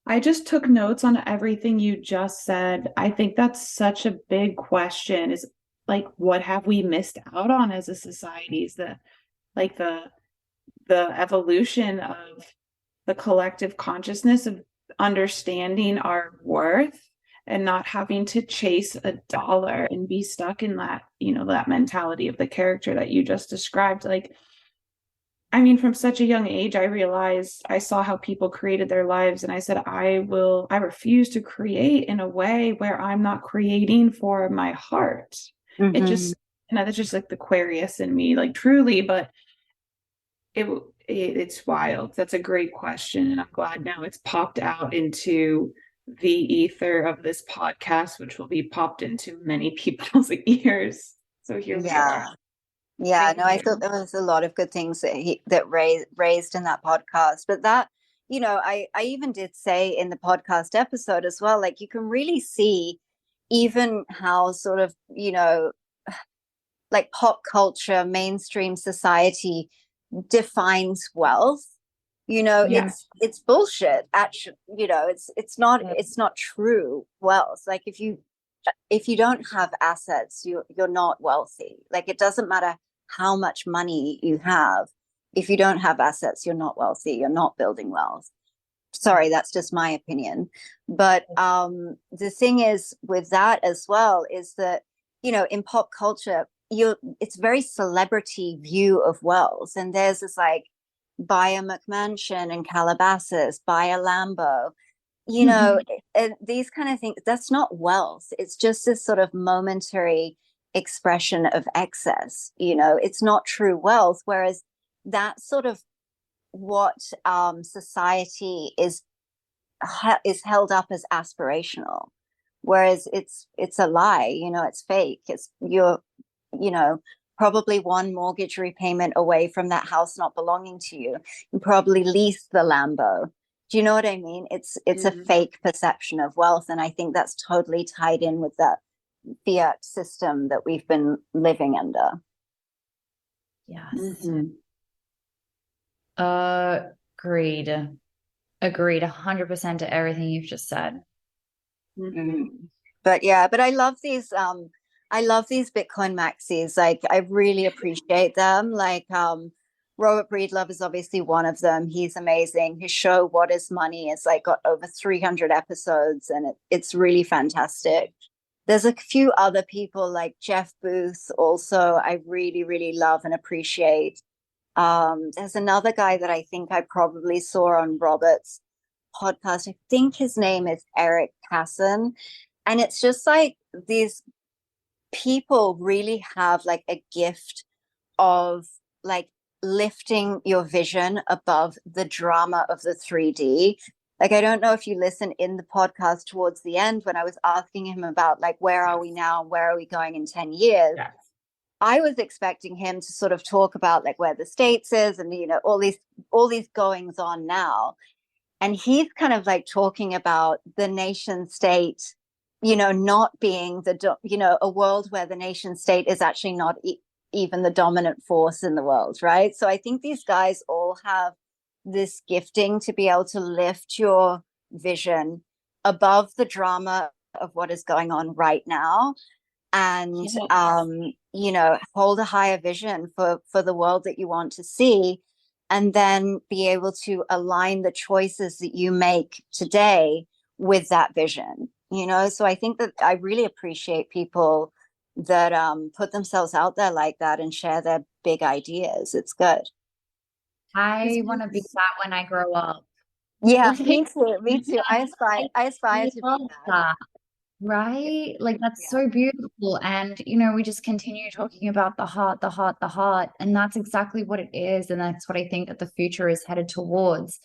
I just took notes on everything you just said. I think that's such a big question, is like, what have we missed out on as a society? Is the evolution of the collective consciousness of understanding our worth and not having to chase $1 and be stuck in that, that mentality of the character that you just described. Like, I mean, from such a young age, I realized I saw how people created their lives, and I said, I refuse to create in a way where I'm not creating for my heart. It Mm-hmm. just, that's just like the Aquarius in me, like truly, but it, it's wild. That's a great question. And I'm glad now it's popped out into the ether of this podcast, which will be popped into many people's ears. So here we Yeah. are. Yeah, Thank no, I you. thought there was a lot of good things that raised in that podcast. But that, I even did say in the podcast episode as well, like you can really see even how sort of, like pop culture, mainstream society defines wealth. Yeah. It's bullshit. Actually, it's not true wealth. Like if you don't have assets, you're not wealthy. Like it doesn't matter how much money you have. If you don't have assets, you're not wealthy. You're not building wealth. Sorry, that's just my opinion. But the thing is with that as well is that, in pop culture, it's very celebrity view of wealth. And there's this like buy a McMansion in Calabasas, buy a Lambo, and these kind of things. That's not wealth. It's just this sort of momentary expression of excess. It's not true wealth. Whereas that's sort of what society is held up as aspirational, whereas it's a lie. It's fake. You're probably one mortgage repayment away from that house not belonging to you. You probably lease the Lambo. Do you know what I mean? It's a fake perception of wealth, and I think that's totally tied in with that fiat system that we've been living under. Yes. Mm-hmm. Agreed. Agreed 100% to everything you've just said. Mm-hmm. But I love these Bitcoin maxis. Like I really appreciate them. Like Robert Breedlove is obviously one of them. He's amazing. His show What is Money is like got over 300 episodes, and it's really fantastic. There's a few other people like Jeff Booth also I really, really love and appreciate. There's another guy that I think I probably saw on Robert's podcast. I think his name is Eric Casson. And it's just like these people really have like a gift of like lifting your vision above the drama of the 3D. Like, I don't know if you listen in the podcast towards the end when I was asking him about like, where are we now? Where are we going in 10 years? Yeah. I was expecting him to sort of talk about like where the States is and, all these goings on now. And he's kind of like talking about the nation state, not being a world where the nation state is actually not even the dominant force in the world, right? So I think these guys all have this gifting to be able to lift your vision above the drama of what is going on right now, and hold a higher vision for the world that you want to see, and then be able to align the choices that you make today with that vision. So I think that I really appreciate people that put themselves out there like that and share their big ideas. It's good. I want to be that when I grow up. Yeah, Like, me too. I aspire to be love that. that. Right? Like that's Yeah. so beautiful. And we just continue talking about the heart, the heart, the heart. And that's exactly what it is. And that's what I think that the future is headed towards.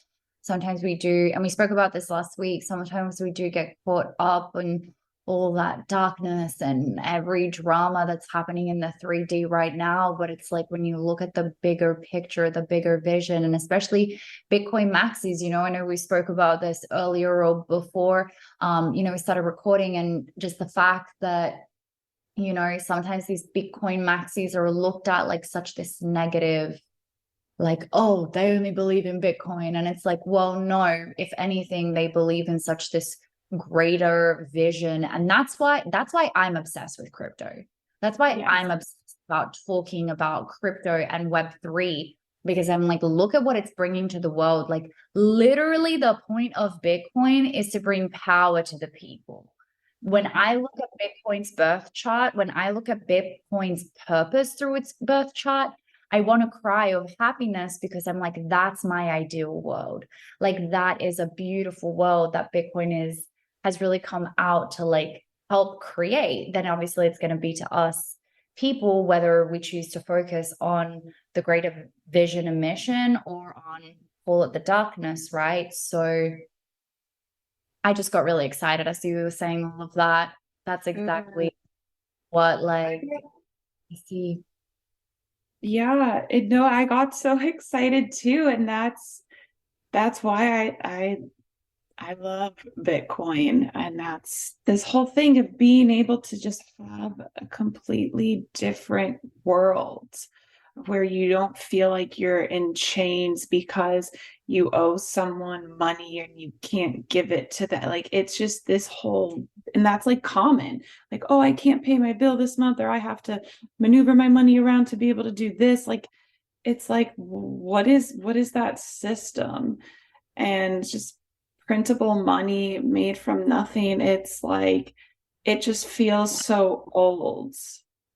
Sometimes we do, and we spoke about this last week, sometimes we do get caught up in all that darkness and every drama that's happening in the 3D right now. But it's like when you look at the bigger picture, the bigger vision, and especially Bitcoin Maxis, I know we spoke about this earlier or before we started recording, and just the fact that, sometimes these Bitcoin maxis are looked at like such this negative, like, oh, they only believe in Bitcoin. And it's like, well, no, if anything, they believe in such this greater vision. And that's why I'm obsessed with crypto. That's why I'm obsessed about talking about crypto and Web3, because I'm like, look at what it's bringing to the world. Like literally the point of Bitcoin is to bring power to the people. When I look at Bitcoin's birth chart, when I look at Bitcoin's purpose through its birth chart, I want to cry of happiness because I'm like, that's my ideal world. Like that is a beautiful world that Bitcoin has really come out to like help create. Then obviously it's going to be to us people, whether we choose to focus on the greater vision and mission or on call it the darkness, right? So I just got really excited as you were saying all of that. That's exactly what like I see. Yeah, no, I got so excited too, and that's why I love Bitcoin, and that's this whole thing of being able to just have a completely different world where you don't feel like you're in chains because you owe someone money and you can't give it to that. Like it's just this whole, and that's like common. Like, oh, I can't pay my bill this month, or I have to maneuver my money around to be able to do this. Like it's like what is that system? And just printable money made from nothing. It's like it just feels so old.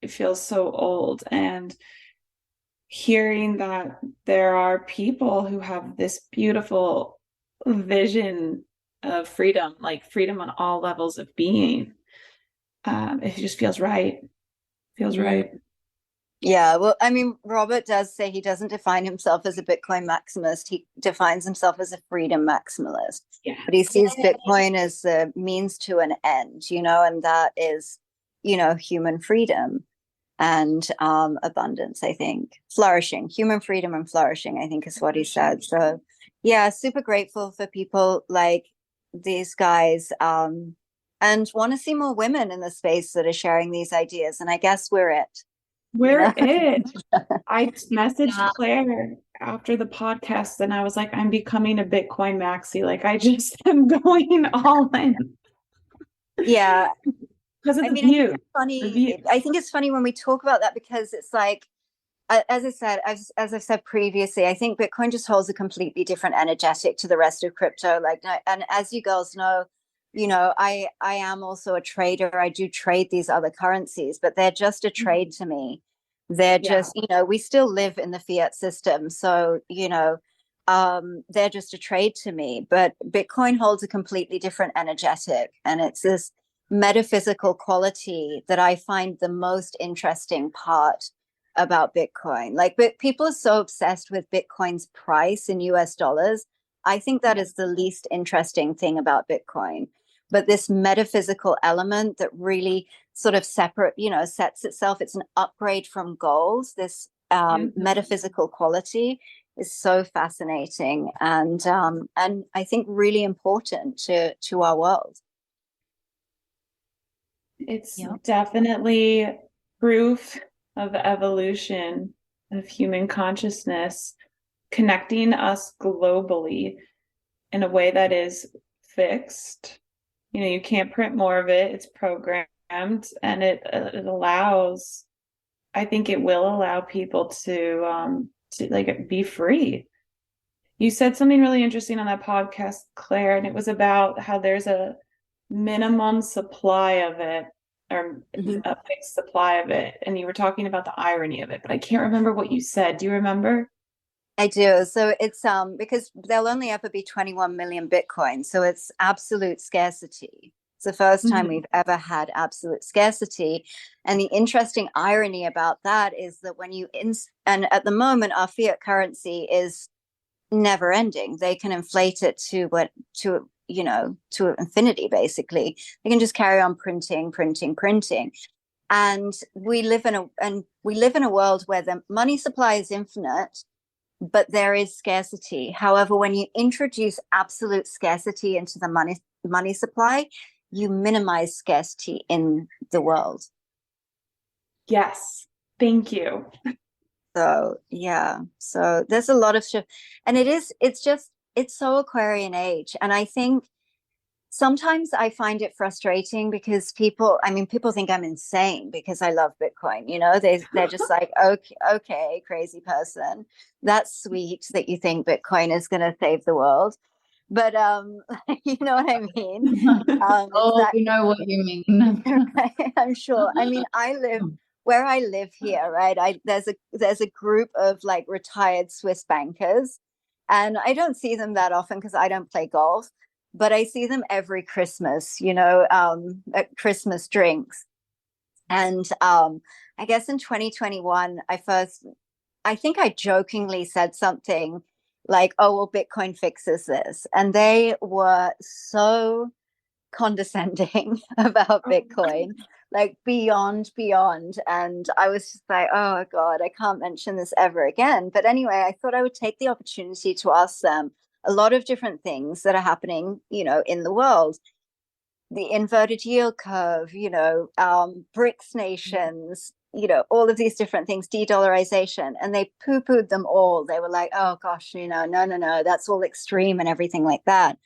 It feels so old. And hearing that there are people who have this beautiful vision of freedom, like freedom on all levels of being, it just feels right. Feels right. Yeah, well, I mean, Robert does say he doesn't define himself as a Bitcoin maximalist. He defines himself as a freedom maximalist. Yeah. But he sees Bitcoin as the means to an end, and that is, human freedom and abundance, I think. Flourishing, human freedom and flourishing, I think is what he said. So, yeah, super grateful for people like these guys and want to see more women in the space that are sharing these ideas. And I guess we're it. We're it. I messaged Claire after the podcast and I was like, I'm becoming a Bitcoin Maxi. Like I just am going all in. Yeah. Because of I the mean, view. I think it's funny when we talk about that because it's like, as I said, as I've said previously, I think Bitcoin just holds a completely different energetic to the rest of crypto. Like, and as you girls know, I am also a trader. I do trade these other currencies, but they're just a trade to me. They're just, we still live in the fiat system. So, they're just a trade to me. But Bitcoin holds a completely different energetic. And it's this metaphysical quality that I find the most interesting part about Bitcoin. Like, but people are so obsessed with Bitcoin's price in US dollars. I think that is the least interesting thing about Bitcoin. But this metaphysical element that really sort of sets itself, it's an upgrade from gold. This metaphysical quality is so fascinating and I think really important to our world. It's definitely proof of evolution of human consciousness, connecting us globally in a way that is fixed. You can't print more of it. It's programmed, and it allows, I think it will allow people to like be free. You said something really interesting on that podcast, Claire, and it was about how there's a minimum supply of it, or a fixed supply of it. And you were talking about the irony of it, but I can't remember what you said. Do you remember? I do. So it's because there'll only ever be 21 million Bitcoin. So it's absolute scarcity. It's the first time we've ever had absolute scarcity. And the interesting irony about that is that when and at the moment, our fiat currency is never ending. They can inflate it to infinity, basically. They can just carry on printing. And we live in a world where the money supply is infinite, but there is scarcity. However, when you introduce absolute scarcity into the money supply, you minimize scarcity in the world. Yes. Thank you. So, yeah. So there's a lot of shift. And it's so Aquarian age. And I think sometimes I find it frustrating because people think I'm insane because I love Bitcoin. They're just like, okay, crazy person. That's sweet that you think Bitcoin is going to save the world. But you know what I mean? You know what you mean. I'm sure. I mean, where I live here, right? There's a group of like retired Swiss bankers, and I don't see them that often because I don't play golf, but I see them every Christmas, at Christmas drinks. And I guess in 2021, I think I jokingly said something like, "Oh, well, Bitcoin fixes this," and they were so condescending about Bitcoin, like beyond. And I was just like, oh God, I can't mention this ever again. But anyway, I thought I would take the opportunity to ask them a lot of different things that are happening, in the world. The inverted yield curve, BRICS nations, all of these different things, de-dollarization, and they poo-pooed them all. They were like, oh gosh, no, that's all extreme and everything like that.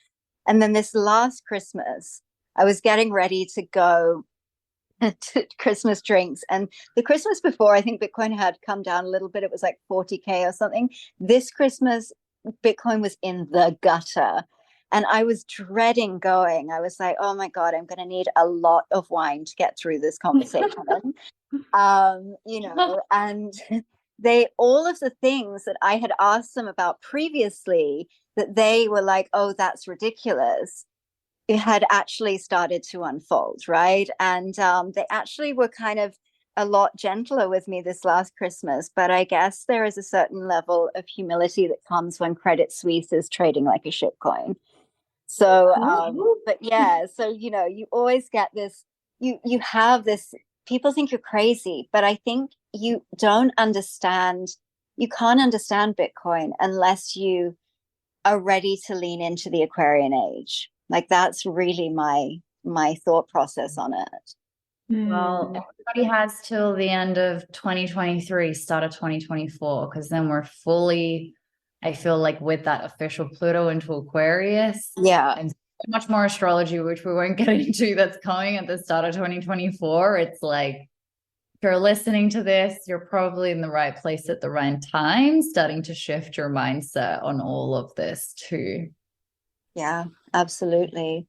And then this last Christmas, I was getting ready to go to Christmas drinks. And the Christmas before, I think Bitcoin had come down a little bit. It was like 40K or something. This Christmas, Bitcoin was in the gutter. And I was dreading going. I was like, oh my God, I'm going to need a lot of wine to get through this conversation. And all of the things that I had asked them about previously, that they were like, oh, that's ridiculous, it had actually started to unfold, right? And they actually were kind of a lot gentler with me this last Christmas. But I guess there is a certain level of humility that comes when Credit Suisse is trading like a shitcoin. So, but yeah, so, you always get this, you have this, people think you're crazy, but I think you can't understand Bitcoin unless you are ready to lean into the Aquarian age. Like, that's really my thought process on it. Well, everybody has till the end of 2023, start of 2024, because then we're fully, I feel like, with that official Pluto into Aquarius. Yeah. And so much more astrology, which we won't get into, that's coming at the start of 2024. It's like, if you're listening to this, you're probably in the right place at the right time, starting to shift your mindset on all of this too. Yeah, absolutely.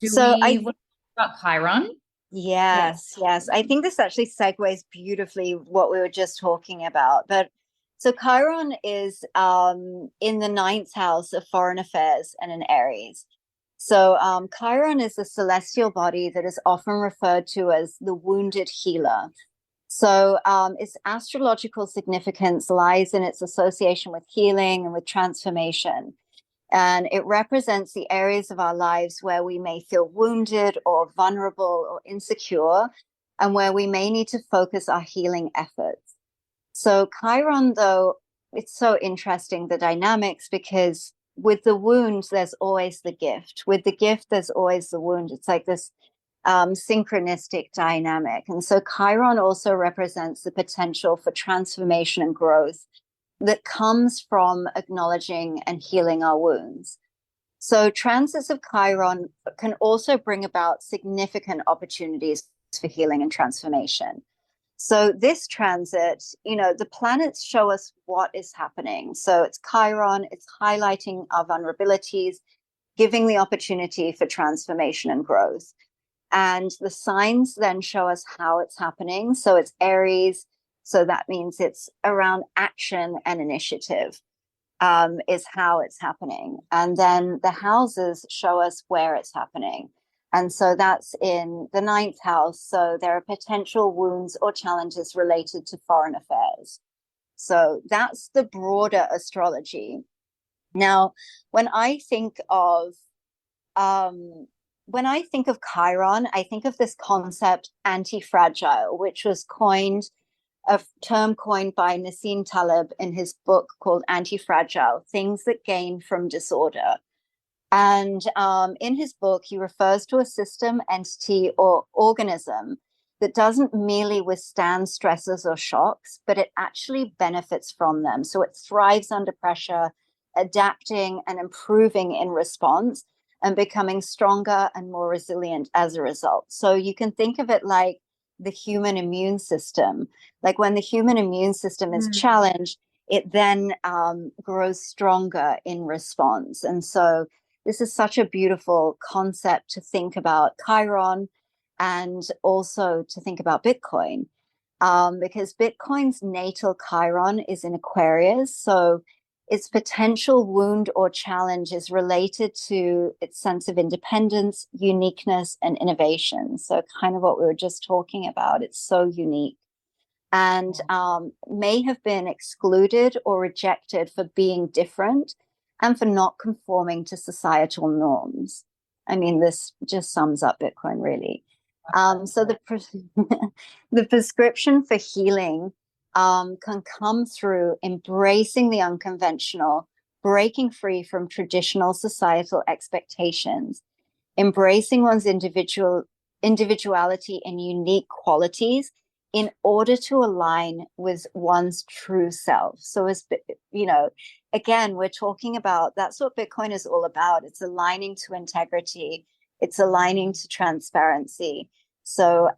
What about Chiron? Yes. I think this actually segues beautifully what we were just talking about. But so Chiron is in the ninth house of foreign affairs and in Aries. So Chiron is a celestial body that is often referred to as the wounded healer. So its astrological significance lies in its association with healing and with transformation. And it represents the areas of our lives where we may feel wounded or vulnerable or insecure, and where we may need to focus our healing efforts. So Chiron, though, it's so interesting, the dynamics, because with the wound, there's always the gift. With the gift, there's always the wound. It's like this synchronistic dynamic. And so Chiron also represents the potential for transformation and growth that comes from acknowledging and healing our wounds. So transits of Chiron can also bring about significant opportunities for healing and transformation. So this transit, the planets show us what is happening. So it's Chiron, it's highlighting our vulnerabilities, giving the opportunity for transformation and growth. And the signs then show us how it's happening. So it's Aries. So that means it's around action and initiative, is how it's happening. And then the houses show us where it's happening. And so that's in the ninth house. So there are potential wounds or challenges related to foreign affairs. So that's the broader astrology. Now, when I think of Chiron, I think of this concept anti-fragile, which was a term coined by Nassim Taleb in his book called Anti-Fragile, Things That Gain from Disorder. And in his book, he refers to a system, entity, or organism that doesn't merely withstand stresses or shocks, but it actually benefits from them. So it thrives under pressure, adapting and improving in response, and becoming stronger and more resilient as a result. So you can think of it like the human immune system. Like when the human immune system is challenged, it then grows stronger in response. And so this is such a beautiful concept to think about Chiron, and also to think about Bitcoin. because Bitcoin's natal Chiron is in Aquarius. So its potential wound or challenge is related to its sense of independence, uniqueness, and innovation. So kind of what we were just talking about. It's so unique and may have been excluded or rejected for being different and for not conforming to societal norms. I mean, this just sums up Bitcoin, really. So the prescription for healing can come through embracing the unconventional, breaking free from traditional societal expectations, embracing one's individuality and unique qualities in order to align with one's true self. So as you know, again, we're talking about, that's what Bitcoin is all about. It's aligning to integrity. It's aligning to transparency. So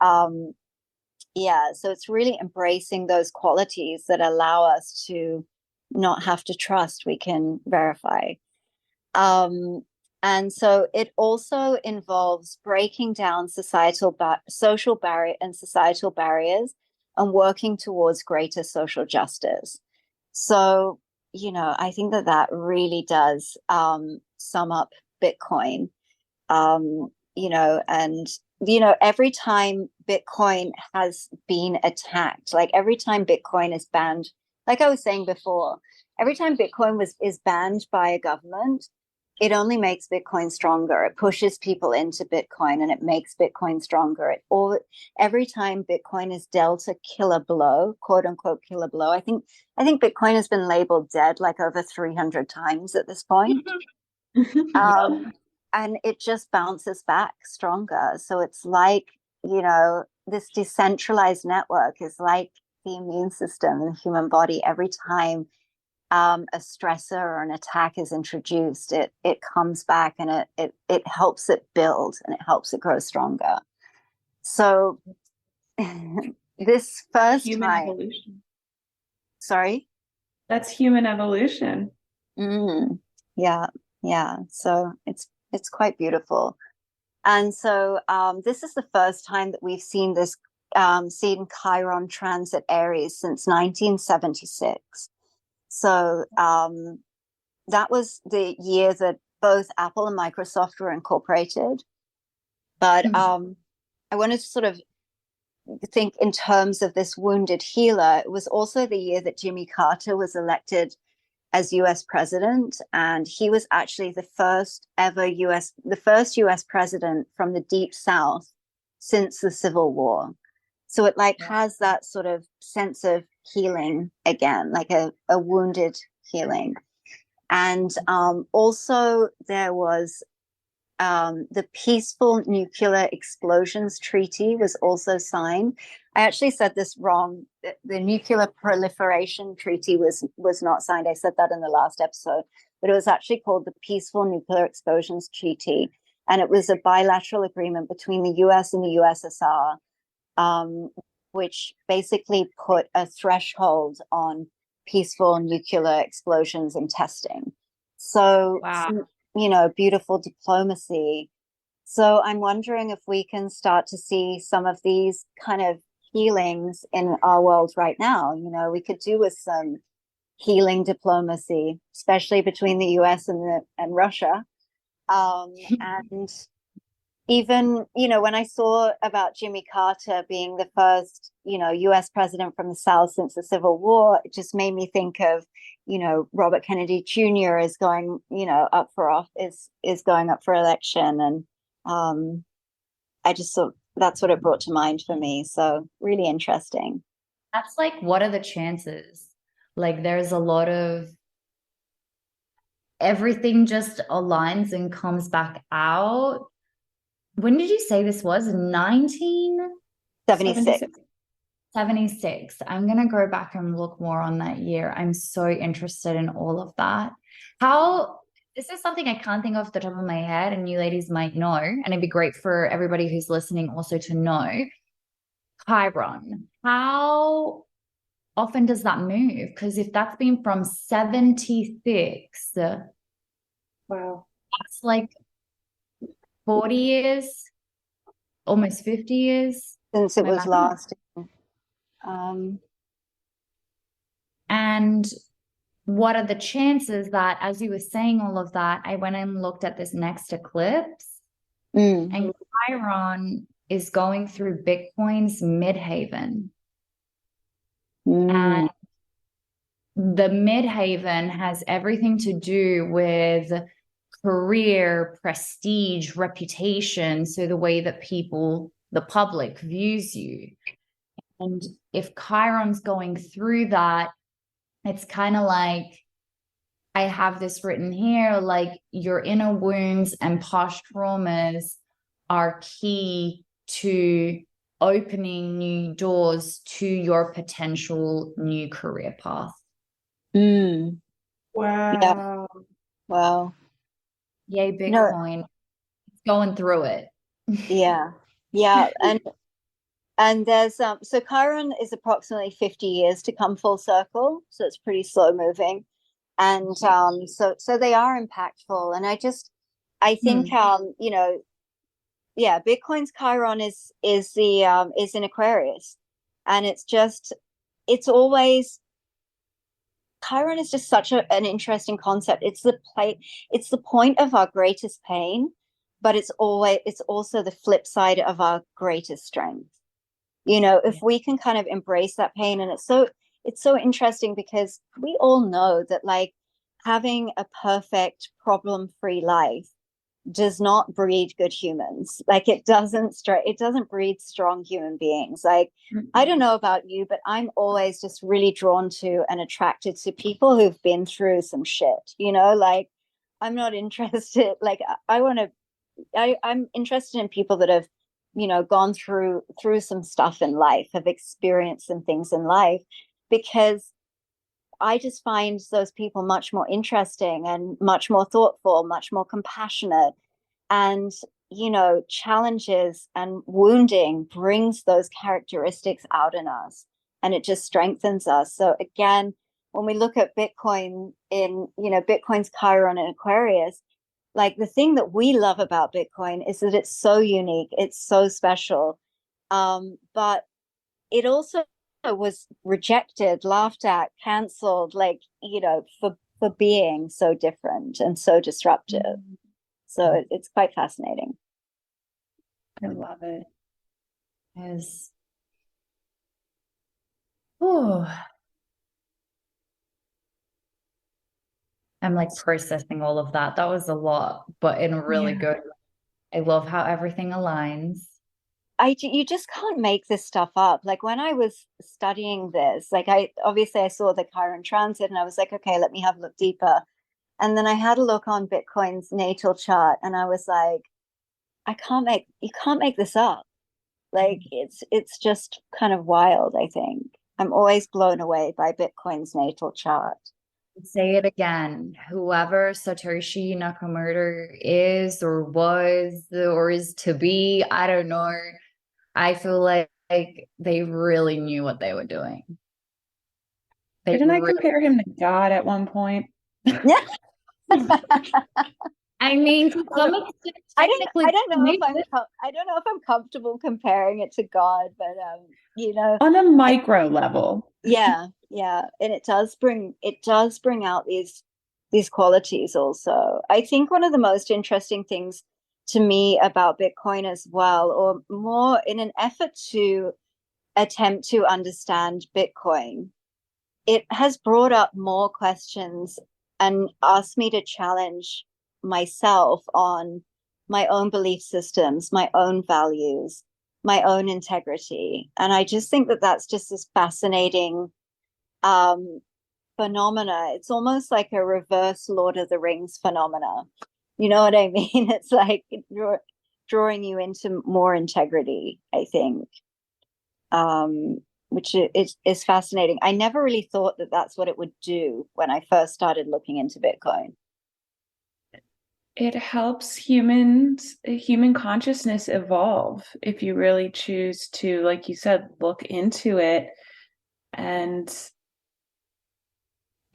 yeah, so it's really embracing those qualities that allow us to not have to trust, we can verify. And so it also involves breaking down social barrier and societal barriers and working towards greater social justice. So, you know, I think that that really does sum up Bitcoin. You know, and, you know, every time Bitcoin has been attacked, like every time Bitcoin is banned, like I was saying before, every time Bitcoin is banned by a government, it only makes Bitcoin stronger. It pushes people into Bitcoin and it makes Bitcoin stronger. Every time Bitcoin is dealt a killer blow, quote unquote killer blow, I think Bitcoin has been labeled dead like over 300 times at this point. And it just bounces back stronger. So it's like, you know, this decentralized network is like the immune system in the human body. Every time a stressor or an attack is introduced, it comes back and it helps it build and it helps it grow stronger. So this first human time, evolution. Sorry? That's human evolution. Yeah. So it's quite beautiful. And so this is the first time that we've seen this seen Chiron transit Aries since 1976. So that was the year that both Apple and Microsoft were incorporated. But I wanted to sort of think in terms of this wounded healer. It was also the year that Jimmy Carter was elected as US president, and he was actually the first US president from the Deep South since the Civil War. So it like has that sort of sense of healing again, like a wounded healing. And also there was the Peaceful Nuclear Explosions Treaty was also signed. I actually said this wrong. The Nuclear Proliferation Treaty was not signed. I said that in the last episode, but it was actually called the Peaceful Nuclear Explosions Treaty. And it was a bilateral agreement between the US and the USSR, which basically put a threshold on peaceful nuclear explosions and testing. So, you know, beautiful diplomacy. So I'm wondering if we can start to see some of these kind of healings in our world right now. You know, we could do with some healing diplomacy, especially between the US and Russia. And even, you know, when I saw about Jimmy Carter being the first, you know, US president from the South since the Civil War, it just made me think of, you know, Robert Kennedy Jr. is going, you know, is going up for election. And I just thought that's what it brought to mind for me. So really interesting. That's like, what are the chances? Like, there's a lot of everything just aligns and comes back out. When did you say this was? 1976. 76. I'm going to go back and look more on that year. I'm so interested in all of that. This is something I can't think of the top of my head, and you ladies might know, and it'd be great for everybody who's listening also to know. Chiron, how often does that move? Because if that's been from 76, wow, that's like 40 years, almost 50 years. Since it was last. And what are the chances that, as you were saying all of that, I went and looked at this next eclipse, and Chiron is going through Bitcoin's midhaven. And the midhaven has everything to do with career, prestige, reputation. So the way that people, the public, views you. And if Chiron's going through that, it's kind of like, I have this written here, like your inner wounds and past traumas are key to opening new doors to your potential new career path. Wow. Yeah. Wow. Yay, Bitcoin. No. It's going through it. Yeah. Yeah. And there's so Chiron is approximately 50 years to come full circle. So it's pretty slow moving. And so they are impactful. And I think you know, yeah, Bitcoin's Chiron is in Aquarius. And it's always, Chiron is just such an interesting concept. It's the point of our greatest pain, but it's also the flip side of our greatest strength. You know, if we can kind of embrace that pain, and it's so interesting because we all know that like having a perfect problem-free life does not breed good humans. Like it doesn't breed strong human beings. Like I don't know about you, but I'm always just really drawn to and attracted to people who've been through some shit, you know, like I'm not interested, like I'm interested in people that have, you know, gone through some stuff in life, have experienced some things in life, because I just find those people much more interesting and much more thoughtful, much more compassionate. And, you know, challenges and wounding brings those characteristics out in us, and it just strengthens us. So again, when we look at Bitcoin in, you know, Bitcoin's Chiron and Aquarius, like the thing that we love about Bitcoin is that it's so unique, it's so special. But it also was rejected, laughed at, canceled, like, you know, for being so different and so disruptive. So it's quite fascinating. I love it. Yes. Oh, I'm like processing all of that. That was a lot, but in a really good way. I love how everything aligns. You just can't make this stuff up. Like when I was studying this, like I saw the Chiron transit and I was like, okay, let me have a look deeper. And then I had a look on Bitcoin's natal chart and I was like, you can't make this up. Like it's just kind of wild, I think. I'm always blown away by Bitcoin's natal chart. Say it again. Whoever Satoshi Nakamoto is or was or is to be, I don't know. I feel like they really knew what they were doing. Didn't I compare him to God at one point? Yeah. I mean, to some extent, I don't know if I'm comfortable comparing it to God, but you know, on a micro level. Yeah, and it does bring out these qualities also. I think one of the most interesting things to me about Bitcoin as well, or more in an effort to attempt to understand Bitcoin, it has brought up more questions and asked me to challenge myself on my own belief systems, my own values, my own integrity. And I just think that that's just this fascinating phenomena. It's almost like a reverse Lord of the Rings phenomena. You know what I mean? It's like drawing you into more integrity, I think, which is fascinating. I never really thought that that's what it would do when I first started looking into Bitcoin. It helps human consciousness evolve if you really choose to, like you said, look into it. And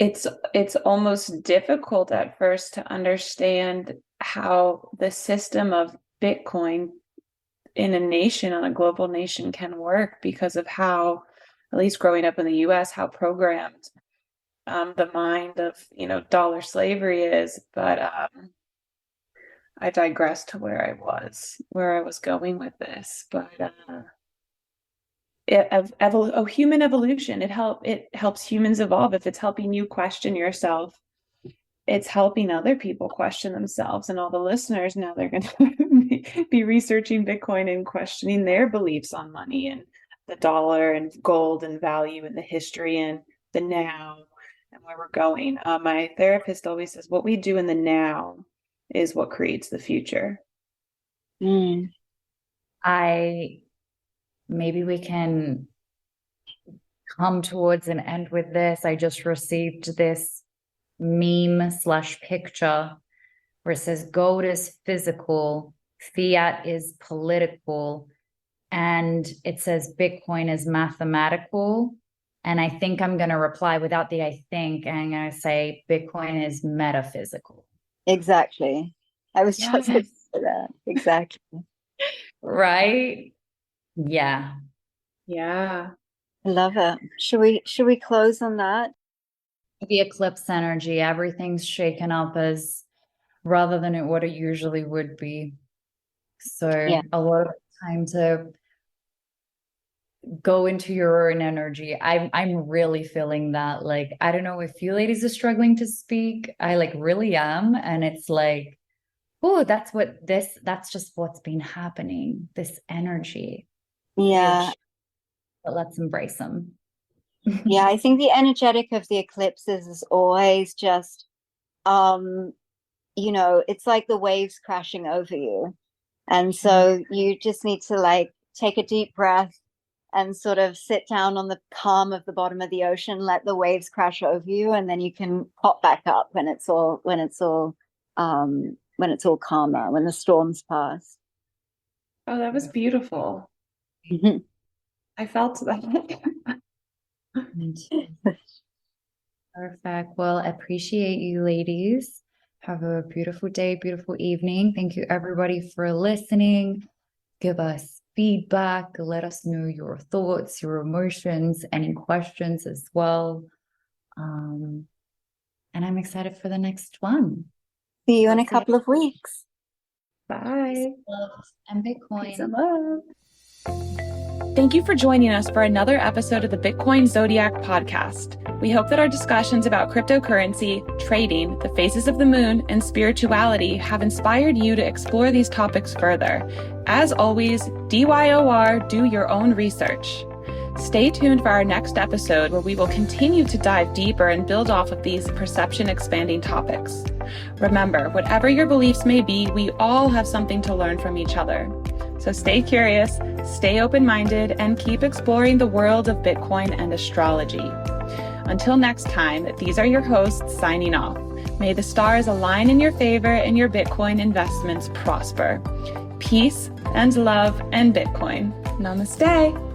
it's almost difficult at first to understand how the system of Bitcoin in a nation, on a global nation, can work because of how at least growing up in the US, how programmed the mind of, dollar slavery is. But I digress to where I was going with this. But human evolution, it helps humans evolve. If it's helping you question yourself, it's helping other people question themselves. And all the listeners, now they're going to be researching Bitcoin and questioning their beliefs on money and the dollar and gold and value and the history and the now and where we're going. My therapist always says, what we do in the now is what creates the future. Maybe we can come towards an end with this. I just received this meme/picture where it says gold is physical, fiat is political, and it says Bitcoin is mathematical. And I think I'm going to reply without the I think, and I'm going to say Bitcoin is metaphysical. Exactly. I was just going to say that. Exactly. Right? Yeah. Yeah. I love it. Should we close on that? The eclipse energy, everything's shaken up as rather than what it usually would be. So a lot of time to go into your own energy. I'm really feeling that. Like, I don't know if you ladies are struggling to speak. I really am. And it's like, oh, that's just what's been happening. This energy. Yeah. But let's embrace them. Yeah, I think the energetic of the eclipses is always just, it's like the waves crashing over you. And so you just need to take a deep breath and sort of sit down on the calm of the bottom of the ocean, let the waves crash over you, and then you can pop back up when it's all calmer, when the storm's past. Oh, that was beautiful. I felt that. Perfect. Well, I appreciate you ladies. Have a beautiful day, beautiful evening. Thank you everybody for listening. Give us feedback. Let us know your thoughts, your emotions, any questions as well. And I'm excited for the next one. See you in a couple of weeks. Bye. Peace, love, and Bitcoin. Peace and love. Thank you for joining us for another episode of the Bitcoin Zodiac podcast. We hope that our discussions about cryptocurrency, trading, the phases of the moon, and spirituality have inspired you to explore these topics further. As always, DYOR, do your own research. Stay tuned for our next episode where we will continue to dive deeper and build off of these perception-expanding topics. Remember, whatever your beliefs may be, we all have something to learn from each other. So stay curious, stay open-minded, and keep exploring the world of Bitcoin and astrology. Until next time, these are your hosts signing off. May the stars align in your favor and your Bitcoin investments prosper. Peace and love and Bitcoin. Namaste.